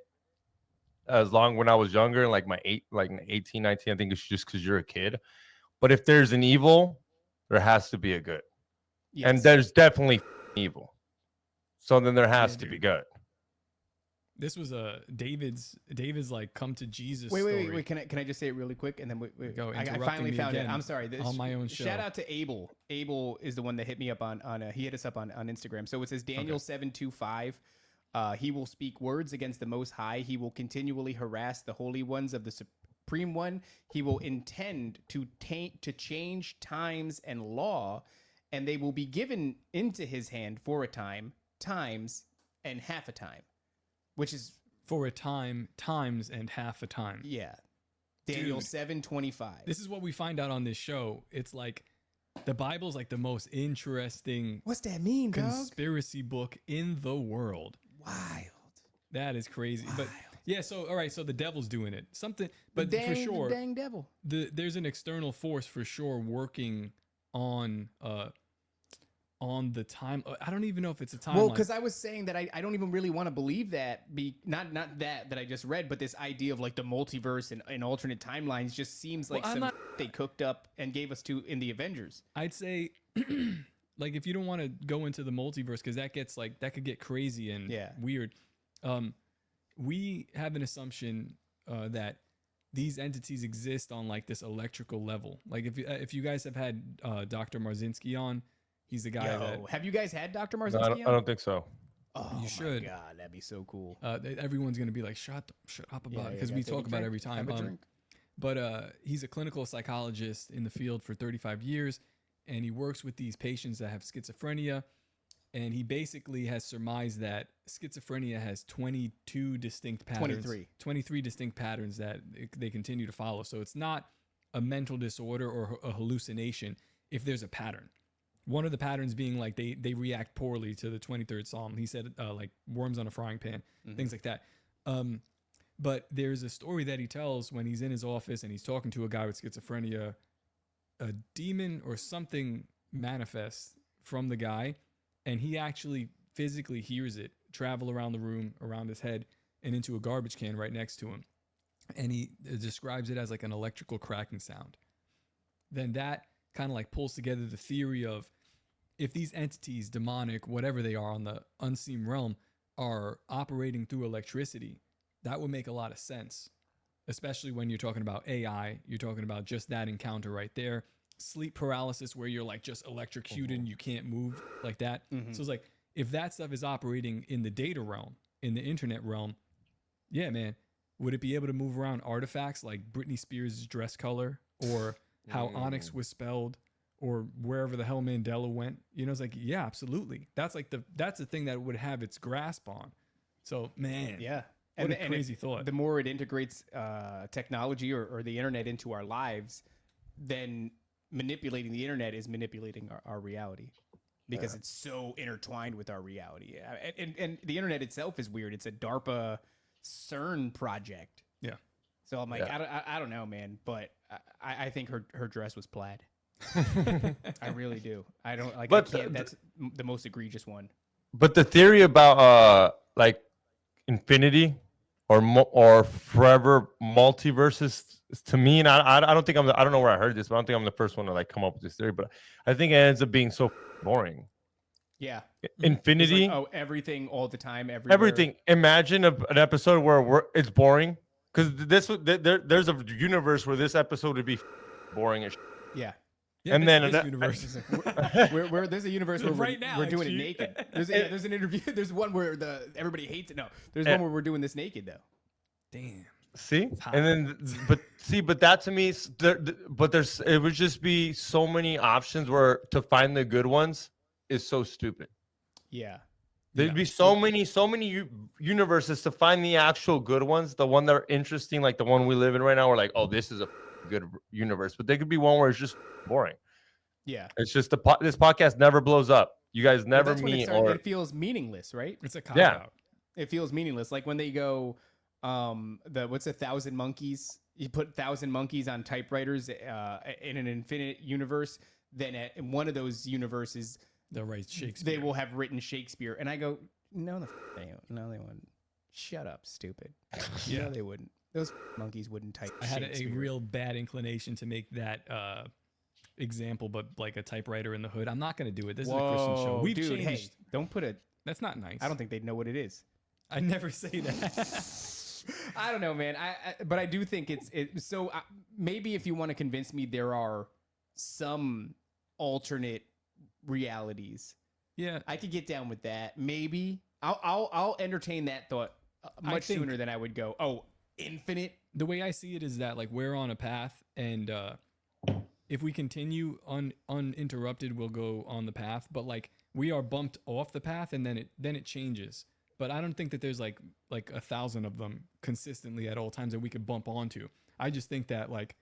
when I was younger, like 18, 19, I think it's just because you're a kid. But if there's an evil, there has to be a good. Yes. And there's definitely evil. So then there has to be good. This was David's like come to Jesus. Wait. story. Can I just say it really quick, and then Go, I interrupting finally me found it. again I'm sorry. on my own show. Shout out to Abel. Abel is the one that hit me up on he hit us up on Instagram. So it says Daniel 7:25. He will speak words against the Most High. He will continually harass the holy ones of the Supreme One. He will intend to change times and law, and they will be given into his hand for a time, times, and half a time. which is for a time times and half a time. yeah. Daniel Dude. 7:25. This is what we find out on this show. It's like the Bible's like the most interesting What's that mean, dog? conspiracy book in the world. Wild. That is crazy. But yeah, so all right, so the devil's doing it. Something, but the dang, for sure, the dang devil. there's an external force for sure working on the time. I don't even know if it's a timeline. Well, because I was saying that I don't even really want to believe that. Not that I just read, but this idea of like the multiverse and alternate timelines just seems like they cooked up and gave us to in the Avengers. I'd say, like, if you don't want to go into the multiverse, because that could get crazy and weird. We have an assumption that these entities exist on like this electrical level. Like if you guys have had Dr. Marzinski on, he's the guy that. Have you guys had Dr. No, Marzinski I don't think so. Oh, You should. My God, that'd be so cool. Everyone's gonna be like, shut up about it, because we talk about it every time. But he's a clinical psychologist in the field for 35 years, and he works with these patients that have schizophrenia. And he basically has surmised that schizophrenia has 22 distinct patterns. 23 distinct patterns that they continue to follow. So it's not a mental disorder or a hallucination if there's a pattern. One of the patterns being like they react poorly to the 23rd Psalm. He said like worms on a frying pan, things like that. But there's a story that he tells when he's in his office and he's talking to a guy with schizophrenia. A demon or something manifests from the guy, and he actually physically hears it travel around the room, around his head, and into a garbage can right next to him. And he describes it as like an electrical cracking sound. Then that kind of like pulls together the theory of if these entities, demonic, whatever they are on the unseen realm, are operating through electricity, that would make a lot of sense. Especially when you're talking about AI, you're talking about just that encounter right there. Sleep paralysis where you're like just electrocuted and you can't move like that. So it's like, if that stuff is operating in the data realm, in the internet realm, yeah, man, would it be able to move around artifacts like Britney Spears' dress color or how Onyx was spelled or wherever the hell Mandela went? You know, it's like, yeah, absolutely. That's the thing that it would have its grasp on. So, man. Yeah. What a crazy thought. The more it integrates technology or the internet into our lives, then manipulating the internet is manipulating our reality because it's so intertwined with our reality. And the internet itself is weird. It's a DARPA CERN project. Yeah. So I'm like, I don't know, man, but I think her dress was plaid. I really do. I don't like. But I can't. That's the most egregious one. But the theory about like infinity or forever multiverses, to me, and I don't think I don't know where I heard this, but I don't think I'm the first one to like come up with this theory. But I think it ends up being so boring. Yeah. Infinity. It's like, everything all the time. Everywhere. Everything. Imagine an episode where it's boring, because there's a universe where this episode would be boring as shit. Yeah. And then this universe. There's a universe where Right now, we're doing actually. it naked. There's an interview. There's one where everybody hates it. No, there's one where we're doing this naked though. Damn. See, and then but that to me, it would just be so many options where to find the good ones is so stupid. Yeah. There'd be so many universes to find the actual good ones, the one that are interesting, like the one we live in right now. We're like, oh, this is a good universe, but there could be one where it's just boring. Yeah. It's just this podcast never blows up. You guys never meet, or it feels meaningless, right? It's a cop out. It feels meaningless. Like when they go, what's 1,000 monkeys? You put 1,000 monkeys on typewriters in an infinite universe. Then in one of those universes, they'll write Shakespeare. They will have written Shakespeare, and I go, no, they wouldn't. Shut up, stupid. Yeah, no, they wouldn't. Those monkeys wouldn't type. I had a real bad inclination to make that example, but like a typewriter in the hood. I'm not going to do it. This is a Christian show. We've changed. Hey, don't put it. That's not nice. I don't think they'd know what it is. I never say that. I don't know, man. But I do think it's so. Maybe if you want to convince me, there are some alternate realities. Yeah, I could get down with that. Maybe I'll entertain that thought much sooner than I would go, oh, infinite. The way I see it is that like we're on a path, and if we continue uninterrupted, we'll go on the path. But like we are bumped off the path, and then it changes. but I don't think that there's like 1,000 of them consistently at all times that we could bump onto. I just think that like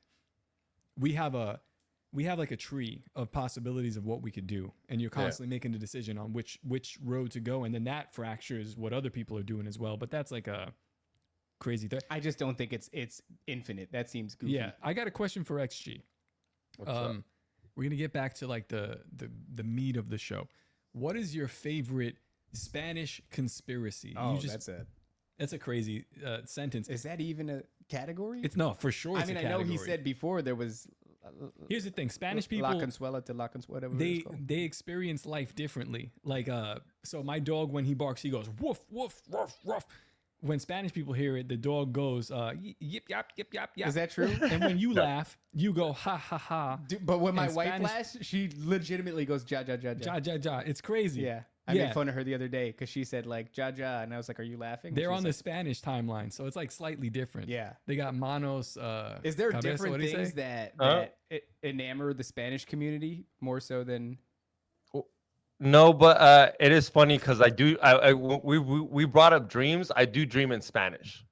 we have like a tree of possibilities of what we could do, and you're constantly making a decision on which road to go, and then that fractures what other people are doing as well. But that's like a crazy thing. I just don't think it's infinite. That seems goofy. Yeah, I got a question for XG. We're gonna get back to like the meat of the show. What is your favorite Spanish conspiracy? Oh, that's a crazy sentence. Is that even a category? It's no, for sure. It's I know he said before there was. Here's the thing: Spanish people, La Consuela to La Consuela, whatever they experience life differently. Like, so my dog, when he barks, he goes woof woof woof woof. When Spanish people hear it, the dog goes yip yap yip yap yap. Is that true? And when you laugh, you go ha ha ha. But when my In wife Spanish- laughs, she legitimately goes ja ja ja ja. Ja ja ja. It's crazy. Yeah. I made fun of her the other day because she said like ja ja, and I was like, "Are you laughing?" And They're she on was the like, Spanish timeline, so it's like slightly different. Yeah. They got Manos. Is there Cabeza, different what'd he things say? that enamor the Spanish community more so than? No, but it is funny because we brought up dreams. I do dream in Spanish.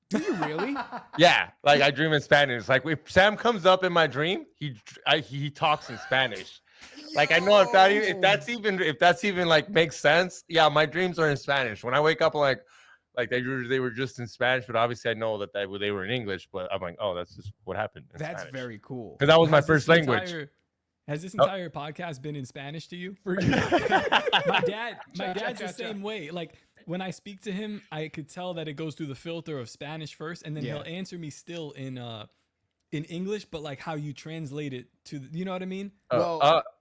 Do you really? Yeah, like I dream in Spanish. Like if Sam comes up in my dream, he talks in Spanish. Like I know if that's even like makes sense. Yeah, my dreams are in Spanish. When I wake up, I'm like they were just in Spanish, but obviously I know that they were in English. But I'm like, oh, that's just what happened. That's Spanish. very cool. Because that was my Has first this language. Has this entire podcast been in Spanish to you? My dad's the same way. Like when I speak to him, I could tell that it goes through the filter of Spanish first, and then he'll answer me still in English, but like how you translate it to, you know what I mean?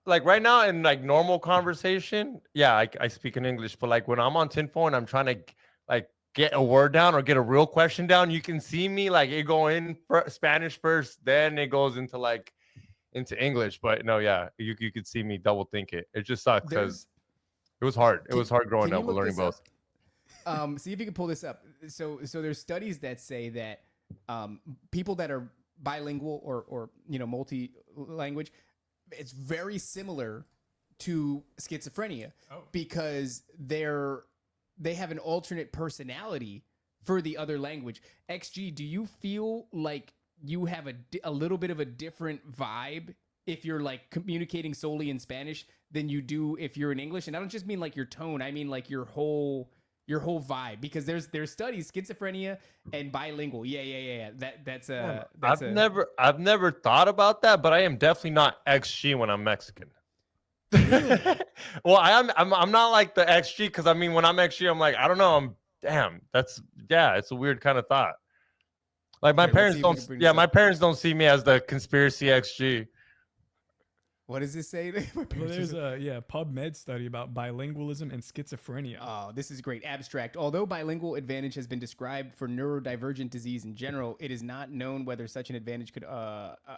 Like right now in like normal conversation, yeah, I speak in English, but like when I'm on Tinfoil and I'm trying to like get a word down or get a real question down, you can see me like it go in Spanish first, then it goes into English. But no, yeah, you could see me double think it. It just sucks because it was hard. It was hard growing up with learning both. See if you can pull this up. So there's studies that say that people that are bilingual or multi-language, it's very similar to schizophrenia because they have an alternate personality for the other language. XG, do you feel like you have a little bit of a different vibe if you're like communicating solely in Spanish than you do if you're in English? And I don't just mean like your tone, I mean like your whole vibe, because there's studies, schizophrenia and bilingual. Yeah. I've never thought about that, but I am definitely not XG when I'm Mexican. Well, I'm not like the XG because I mean when I'm XG, I'm like, I don't know, it's a weird kind of thought. Like my parents don't see me as the conspiracy XG. What does this say? Well, there's a PubMed study about bilingualism and schizophrenia. Oh, this is great. Abstract. Although bilingual advantage has been described for neurodivergent disease in general, it is not known whether such an advantage could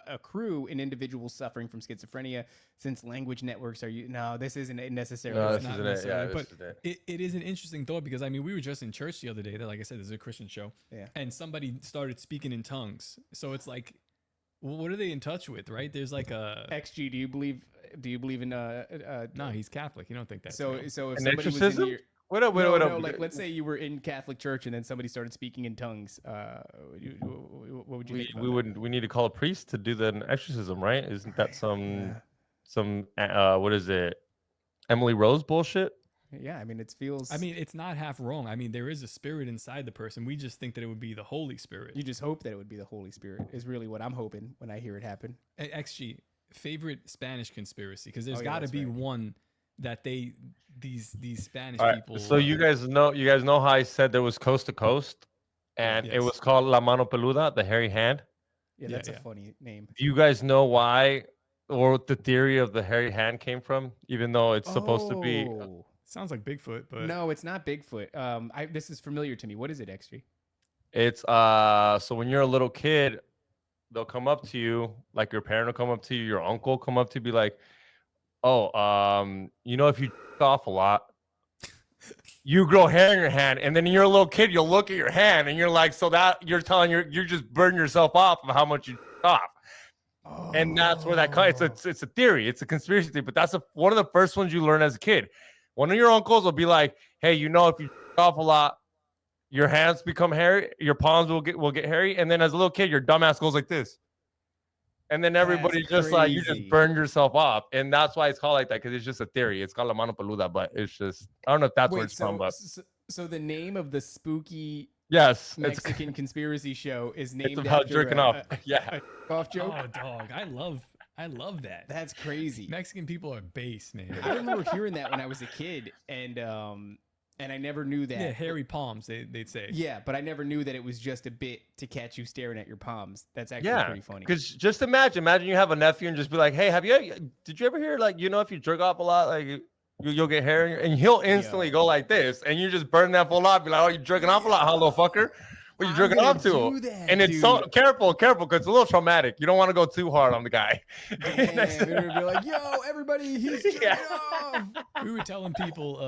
accrue in individuals suffering from schizophrenia, since language networks are No, this isn't necessarily. No, It's not necessarily, but it is an interesting thought because I mean we were just in church the other day. That, like I said, this is a Christian show, and somebody started speaking in tongues. So it's like, well, what are they in touch with, right? There's like a XG. Do you believe in no, he's Catholic. You don't think that? So if An somebody was exorcism? in your What up? like let's say you were in Catholic church and then somebody started speaking in tongues. What would you think about that? We need to call a priest to do the exorcism, right? Isn't that some what is it? Emily Rose bullshit? Yeah, I mean it's not half wrong. I mean, there is a spirit inside the person. We just think that it would be the Holy Spirit. You just hope that it would be the Holy Spirit is really what I'm hoping when I hear it happen. XG, favorite Spanish conspiracy, because there's got to be one that these Spanish people. So you guys know how I said there was coast to coast, and it was called La Mano Peluda, the hairy hand. Yeah, that's a funny name. Do you guys know why or what the theory of the hairy hand came from? Even though it's supposed to be. Sounds like Bigfoot, but no, it's not Bigfoot. This is familiar to me. What is it, XG? It's so when you're a little kid, they'll come up to you, like your parent will come up to you, your uncle will come up to you, be like, if you off a lot, you grow hair in your hand, and then you're a little kid, you'll look at your hand and you're like, so that you're telling you're just burning yourself off of how much you off. And that's where that comes. It's a theory, it's a conspiracy theory, but that's one of the first ones you learn as a kid. One of your uncles will be like, hey, if you off a lot, your hands become hairy, your palms will get hairy, and then as a little kid, your dumbass goes like this. And then everybody's just like, you just burned yourself off. And that's why it's called like that, because it's just a theory. It's called la mano peluda, but it's just, I don't know if that's where it's from, but so the name of the spooky yes, Mexican conspiracy show is named about after jerking off. Yeah. a off joke. Oh, dog. I love that. That's crazy. Mexican people are base, man. I remember hearing that when I was a kid, and I never knew that. Yeah, hairy palms, they'd say. Yeah, but I never knew that it was just a bit to catch you staring at your palms. That's actually pretty funny. Because just imagine you have a nephew and just be like, hey, did you ever hear, like, if you jerk off a lot, like you'll get hair, and he'll instantly go like this, and you just burn that full off, be like, oh, you jerking off a lot, huh, little fucker? What you jerking off to? And it's so careful, because it's a little traumatic. You don't want to go too hard on the guy. Damn, it would be like, yo, everybody, he's jerking off. We were telling people,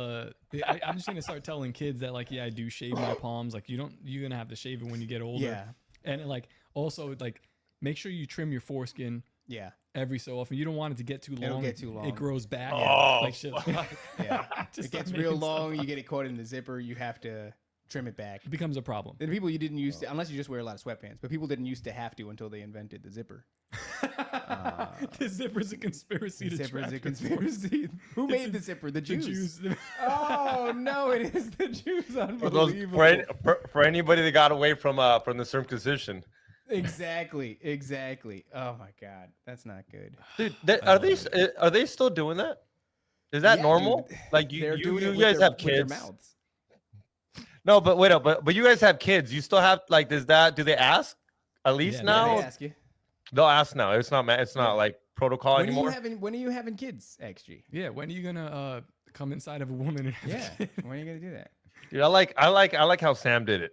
I'm just gonna start telling kids that, like, I do shave my palms. Like, you're gonna have to shave it when you get older. Yeah. And like, also, like, make sure you trim your foreskin. Yeah. Every so often, you don't want it to get too long. It'll get too long. It grows back. Oh, like shit. Yeah. It gets real long. You get it caught in the zipper. You have to trim it back. It becomes a problem. And people you didn't use to, unless you just wear a lot of sweatpants, but people didn't used to have to until they invented the zipper. The zipper's a conspiracy. The zipper is a conspiracy. Who made the zipper? The Jews. Oh no, it is the Jews. Unbelievable. For anybody that got away from the circumcision. Exactly. Oh my God, that's not good. Dude, are they still doing that? Is that normal? Dude, like you guys have kids. No, but wait up, but you guys have kids. You still have, like, do they ask at least now? They ask you. They'll ask now. It's not like protocol anymore. When are you having kids, XG? Yeah, when are you gonna come inside of a woman and have a kid? When are you gonna do that? Dude, I like how Sam did it.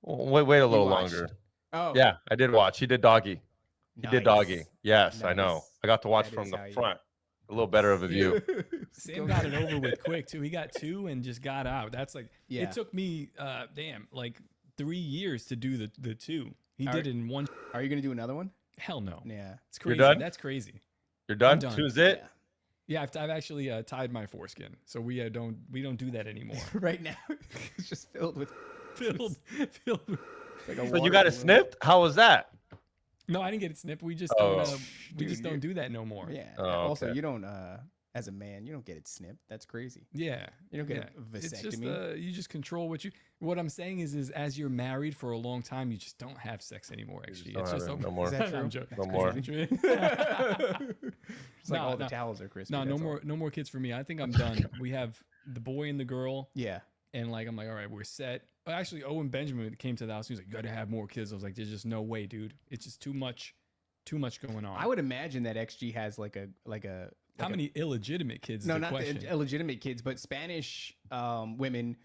Wait a little longer. Oh yeah, I did watch. He did doggy. He did doggy. Yes, Nice. I know. I got to watch That from is the how you- front. A little better of a view. Sam got it over with quick too. He got 2 and just got out. That's like, Yeah. it took me like 3 years to do the 2. He did it in one. Are you gonna do another one? Hell no. Yeah. It's crazy. done? That's crazy. You're done? I'm done. 2's it? Yeah, I've actually tied my foreskin, so we don't do that anymore. Right now, it's just filled with filled. With, like a So you water got it balloon. snipped? How was that? no, I didn't get it snipped. We just Oh. don't. We Dude, just don't do that no more. Yeah. Oh, Also, okay. you don't. As a man, you don't get it snipped. That's crazy. Yeah. You don't get yeah. a It's just vasectomy. you just control what you. What I'm saying is as you're married for a long time, you just don't have sex anymore. Actually, don't it's have just it no more. Is that true? I'm joking. No more. It's like all the towels are crispy. No, that's all. no more kids for me. I think I'm done. We have the boy and the girl, Yeah. and like I'm like, all right, we're set. But actually, Owen Benjamin came to the house. He was like, you got to have more kids. I was like, there's just no way, dude. It's just too much going on. I would imagine that XG has like a How many illegitimate kids? no, is the not question. the illegitimate kids, but Spanish women,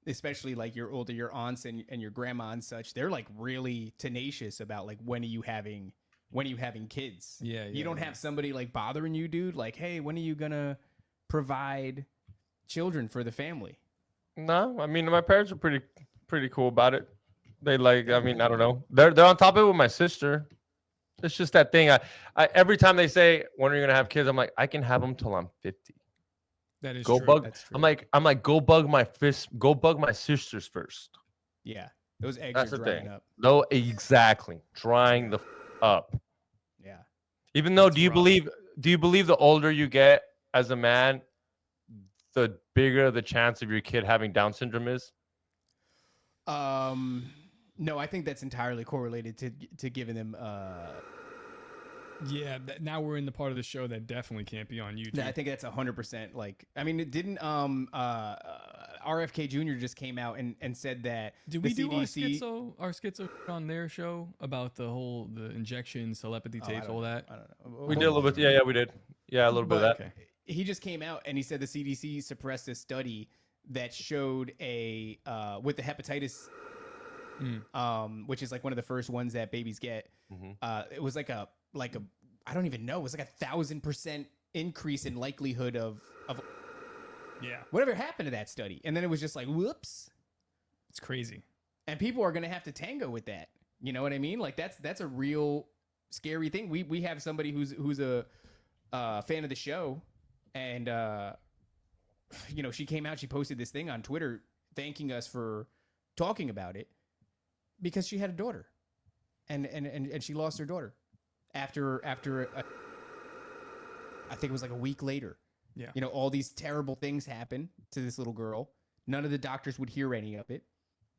especially like your aunts and your grandma and such. They're like really tenacious about like when are you having kids? Yeah, You don't have somebody like bothering you, dude. Like, hey, when are you gonna provide children for the family? No, I mean, my parents are pretty cool about it. They like, I mean, I don't know. They're on top of it with my sister. It's just that thing. I every time they say, when are you gonna have kids? I'm like, I can have them till I'm 50. That is Go true. bug. That's true. I'm like, go bug my sisters first. Yeah, those eggs That's are the drying thing. up. No, exactly. Drying the up. Yeah. Even though, That's do you rough. believe the older you get as a man, the bigger the chance of your kid having Down syndrome is? No, I think that's entirely correlated to giving them. Yeah, now we're in the part of the show that definitely can't be on YouTube. I think that's 100%. Like, I mean, it didn't. RFK Jr. just came out and said that. Did the we do CDC, our schizo on their show about the injections, telepathy tapes, all that? I don't know. We did a little bit. Yeah, we did. Yeah, a little bit of that. Okay. He just came out and he said the CDC suppressed a study that showed a with the hepatitis, which is like one of the first ones that babies get. It was like a I don't even know. It was like 1,000% increase in likelihood of Yeah, whatever happened to that study. And then it was just like, whoops. it's crazy. And people are gonna have to tango with that. You know what I mean? Like that's a real scary thing. We have somebody who's a fan of the show, and you know, she came out. She posted this thing on Twitter thanking us for talking about it because she had a daughter, and she lost her daughter after I think it was like a week later. Yeah. You know, all these terrible things happened to this little girl. None of the doctors would hear any of it.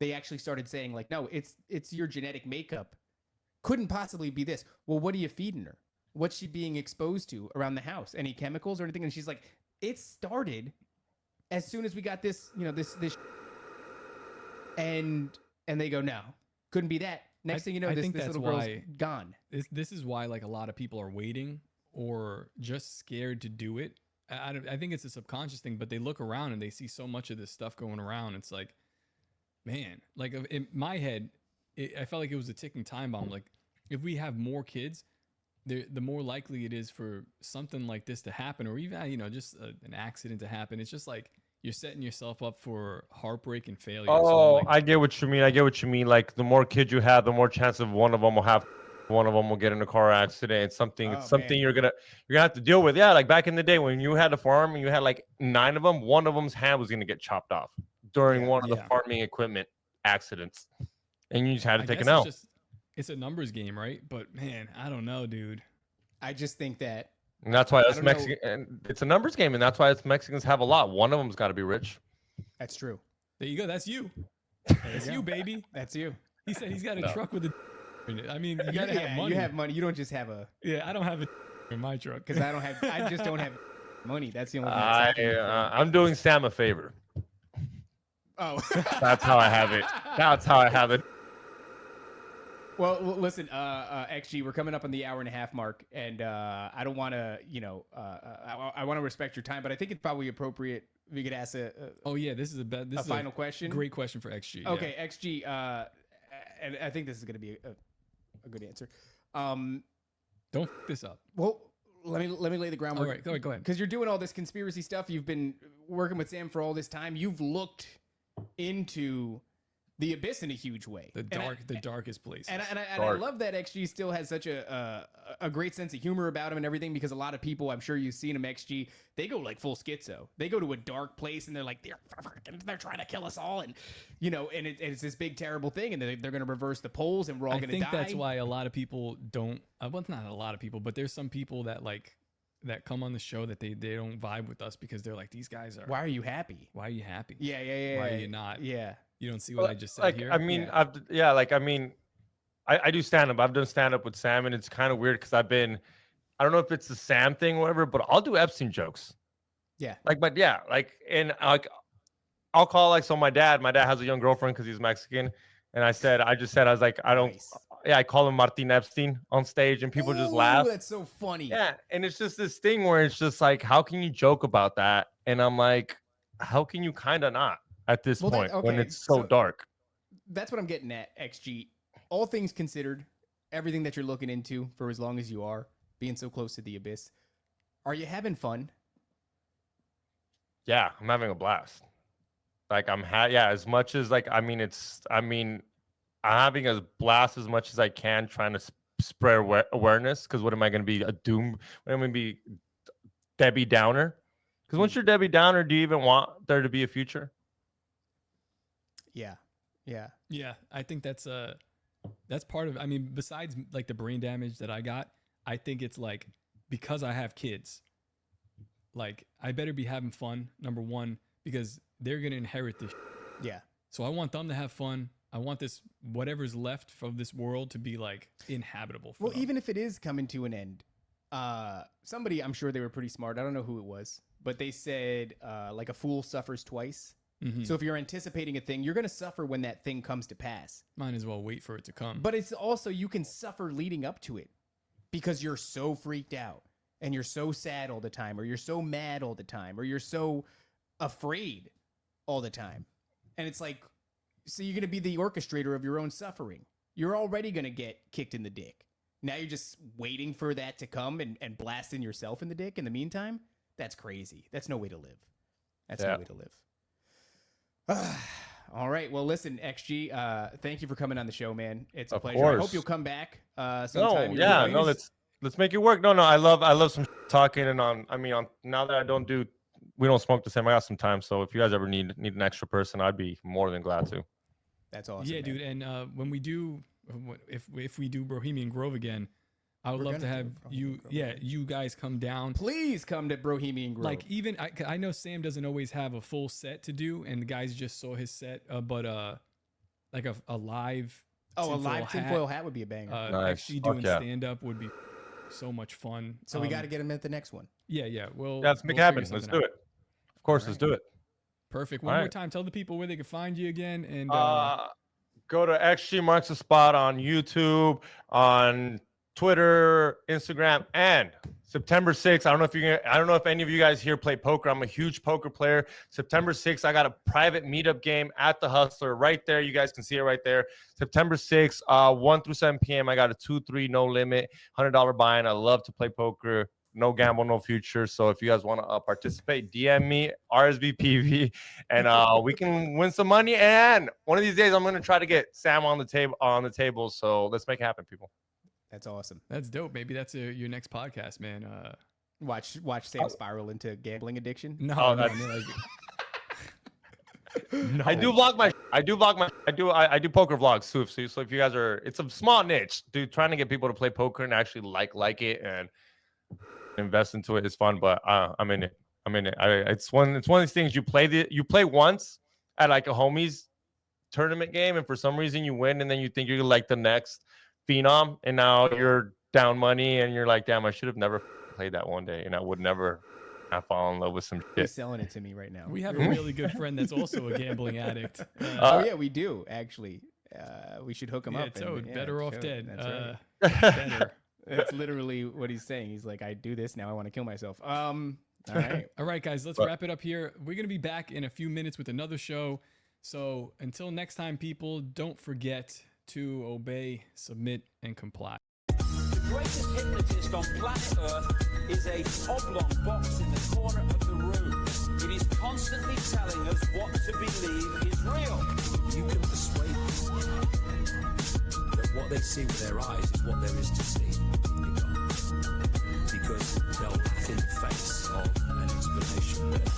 They actually started saying like, no, it's your genetic makeup. Couldn't possibly be this. Well, what are you feeding her? What's she being exposed to around the house? Any chemicals or anything? And she's like, it started as soon as we got this, you know, this, and they go, no, couldn't be that. Next thing you know, this little girl's gone. This is why like a lot of people are waiting or just scared to do it. I think it's a subconscious thing, but they look around and they see so much of this stuff going around. It's like, man, like in my head, I felt like it was a ticking time bomb. Like if we have more kids, the more likely it is for something like this to happen, or even, you know, just an accident to happen. It's just like you're setting yourself up for heartbreak and failure. Oh, so like, I get what you mean. Like the more kids you have, the more chance of one of them will get in a car accident. Something you're gonna have to deal with. Yeah, like back in the day when you had a farm and you had like 9 of them, one of them's hand was gonna get chopped off during one of the farming equipment accidents, and you just had to take an L. It's a numbers game, right? But man, I don't know, dude. I just think that, and that's why us Mexicans, and it's a numbers game, and that's why us Mexicans have a lot. One of them's got to be rich. That's true. There you go. That's you. That's you, baby. That's you. He said he's got a truck with a in it. I mean, you gotta have money. You have money. You don't just have a. Yeah, I don't have a in my truck because I just don't have money. That's the only thing. I'm doing Sam a favor. Oh, that's how I have it. That's how I have it. Well, listen, XG, we're coming up on the 1.5 hour mark, and I don't want to, you know, I want to respect your time, but I think it's probably appropriate we could ask a this is a final question. Great question for XG. Okay, yeah. XG, and I think this is going to be a good answer. Don't f this up. Well, let me lay the groundwork. All right, go ahead. Because you're doing all this conspiracy stuff. You've been working with Sam for all this time. You've looked into the abyss in a huge way. The darkest place. And I love that XG still has such a great sense of humor about him and everything, because a lot of people, I'm sure you've seen him, XG, they go like full schizo. They go to a dark place and they're like, they're trying to kill us all. And, you know, and it's this big, terrible thing. And they're going to reverse the polls and we're all going to die. I think that's why a lot of people don't, well, it's not a lot of people, but there's some people that like, that come on the show that they don't vibe with us because they're like, these guys are. Why are you happy? Why are you happy? Yeah. Why are you not? Yeah. You don't see what I just said like, here? I mean, I do stand up. I've done stand up with Sam, and it's kind of weird because I don't know if it's the Sam thing or whatever, but I'll do Epstein jokes. Yeah. I'll call like, so my dad has a young girlfriend because he's Mexican. And I was like, I don't, nice. I call him Martin Epstein on stage and people just laugh. That's so funny. Yeah. And it's just this thing where it's just like, how can you joke about that? And I'm like, how can you kind of not? At this point, when it's so dark. That's what I'm getting at, XG. All things considered, everything that you're looking into for as long as you are, being so close to the abyss, are you having fun? Yeah, I'm having a blast. Like as much as like, I'm having a blast as much as I can trying to spread awareness. Because what am I going to be, a doom? What am I going to be, Debbie Downer? Because once you're Debbie Downer, do you even want there to be a future? Yeah. I think that's part of, I mean, besides like the brain damage that I got, I think it's like, because I have kids, like I better be having fun, number one, because they're going to inherit this. Yeah. So I want them to have fun. I want this, whatever's left from this world to be like inhabitable for them. Even if it is coming to an end, somebody, I'm sure they were pretty smart. I don't know who it was, but they said, like a fool suffers twice. Mm-hmm. So if you're anticipating a thing, you're going to suffer when that thing comes to pass. Might as well wait for it to come. But it's also, you can suffer leading up to it because you're so freaked out and you're so sad all the time, or you're so mad all the time, or you're so afraid all the time. And it's like, so you're going to be the orchestrator of your own suffering. You're already going to get kicked in the dick. Now you're just waiting for that to come and blasting yourself in the dick in the meantime. That's crazy. That's no way to live. No way to live. All right. Well, listen, XG, thank you for coming on the show, man. It's a pleasure. Course. I hope you'll come back sometime. Let's make it work. No, I love some talking, and now that I don't do we don't smoke the same. I got some time, so if you guys ever need an extra person, I'd be more than glad to. That's awesome. Yeah, man. dude. And when we do, if we do Bohemian Grove again, I would love to have you. Yeah, you guys come down. Please come to Bohemian Grove. Like even I know Sam doesn't always have a full set to do, and the guys just saw his set, but like a live. Oh, a live tinfoil hat would be a banger. Nice. Actually doing stand up would be so much fun. So we got to get him at the next one. Yeah. Well, Let's make it happen. Let's do it. Of course, let's do it. Perfect. One more time, tell the people where they can find you again, and go to XG Marks the Spot on YouTube, on Twitter, Instagram, and September 6th. I don't know if any of you guys here play poker. I'm a huge poker player. September 6th, I got a private meetup game at the Hustler right there. You guys can see it right there. September 6th, 1 through 7 p.m. I got a 2-3 no limit, $100 buy-in. I love to play poker. No gamble, no future. So if you guys want to participate, DM me, RSVPV, and we can win some money. And one of these days, I'm going to try to get Sam on the table. So let's make it happen, people. That's awesome. That's dope. Maybe that's your next podcast, man. Watch Sam spiral into gambling addiction. No, I do poker vlogs too. So if you guys are, it's a small niche, dude. Trying to get people to play poker and actually like it and invest into it is fun. But I'm in it. It's one of these things you play once at like a homie's tournament game, and for some reason you win, and then you think you're like the next phenom, and now you're down money, and you're like, damn, I should have never played that one day, and I would never have fallen in love with some shit. He's selling it to me right now. We have a really good friend that's also a gambling addict. Oh yeah, we do actually. We should hook him up. So better off dead. That's right. Better. That's literally what he's saying. He's like, I do this now, I want to kill myself. All right, guys, let's wrap it up here. We're gonna be back in a few minutes with another show. So until next time, people, don't forget to obey, submit, and comply. The greatest hypnotist on planet Earth is a oblong box in the corner of the room. It is constantly telling us what to believe is real. You can persuade them that what they see with their eyes is what there is to see. You can't. Because they'll laugh in the face of an explanation that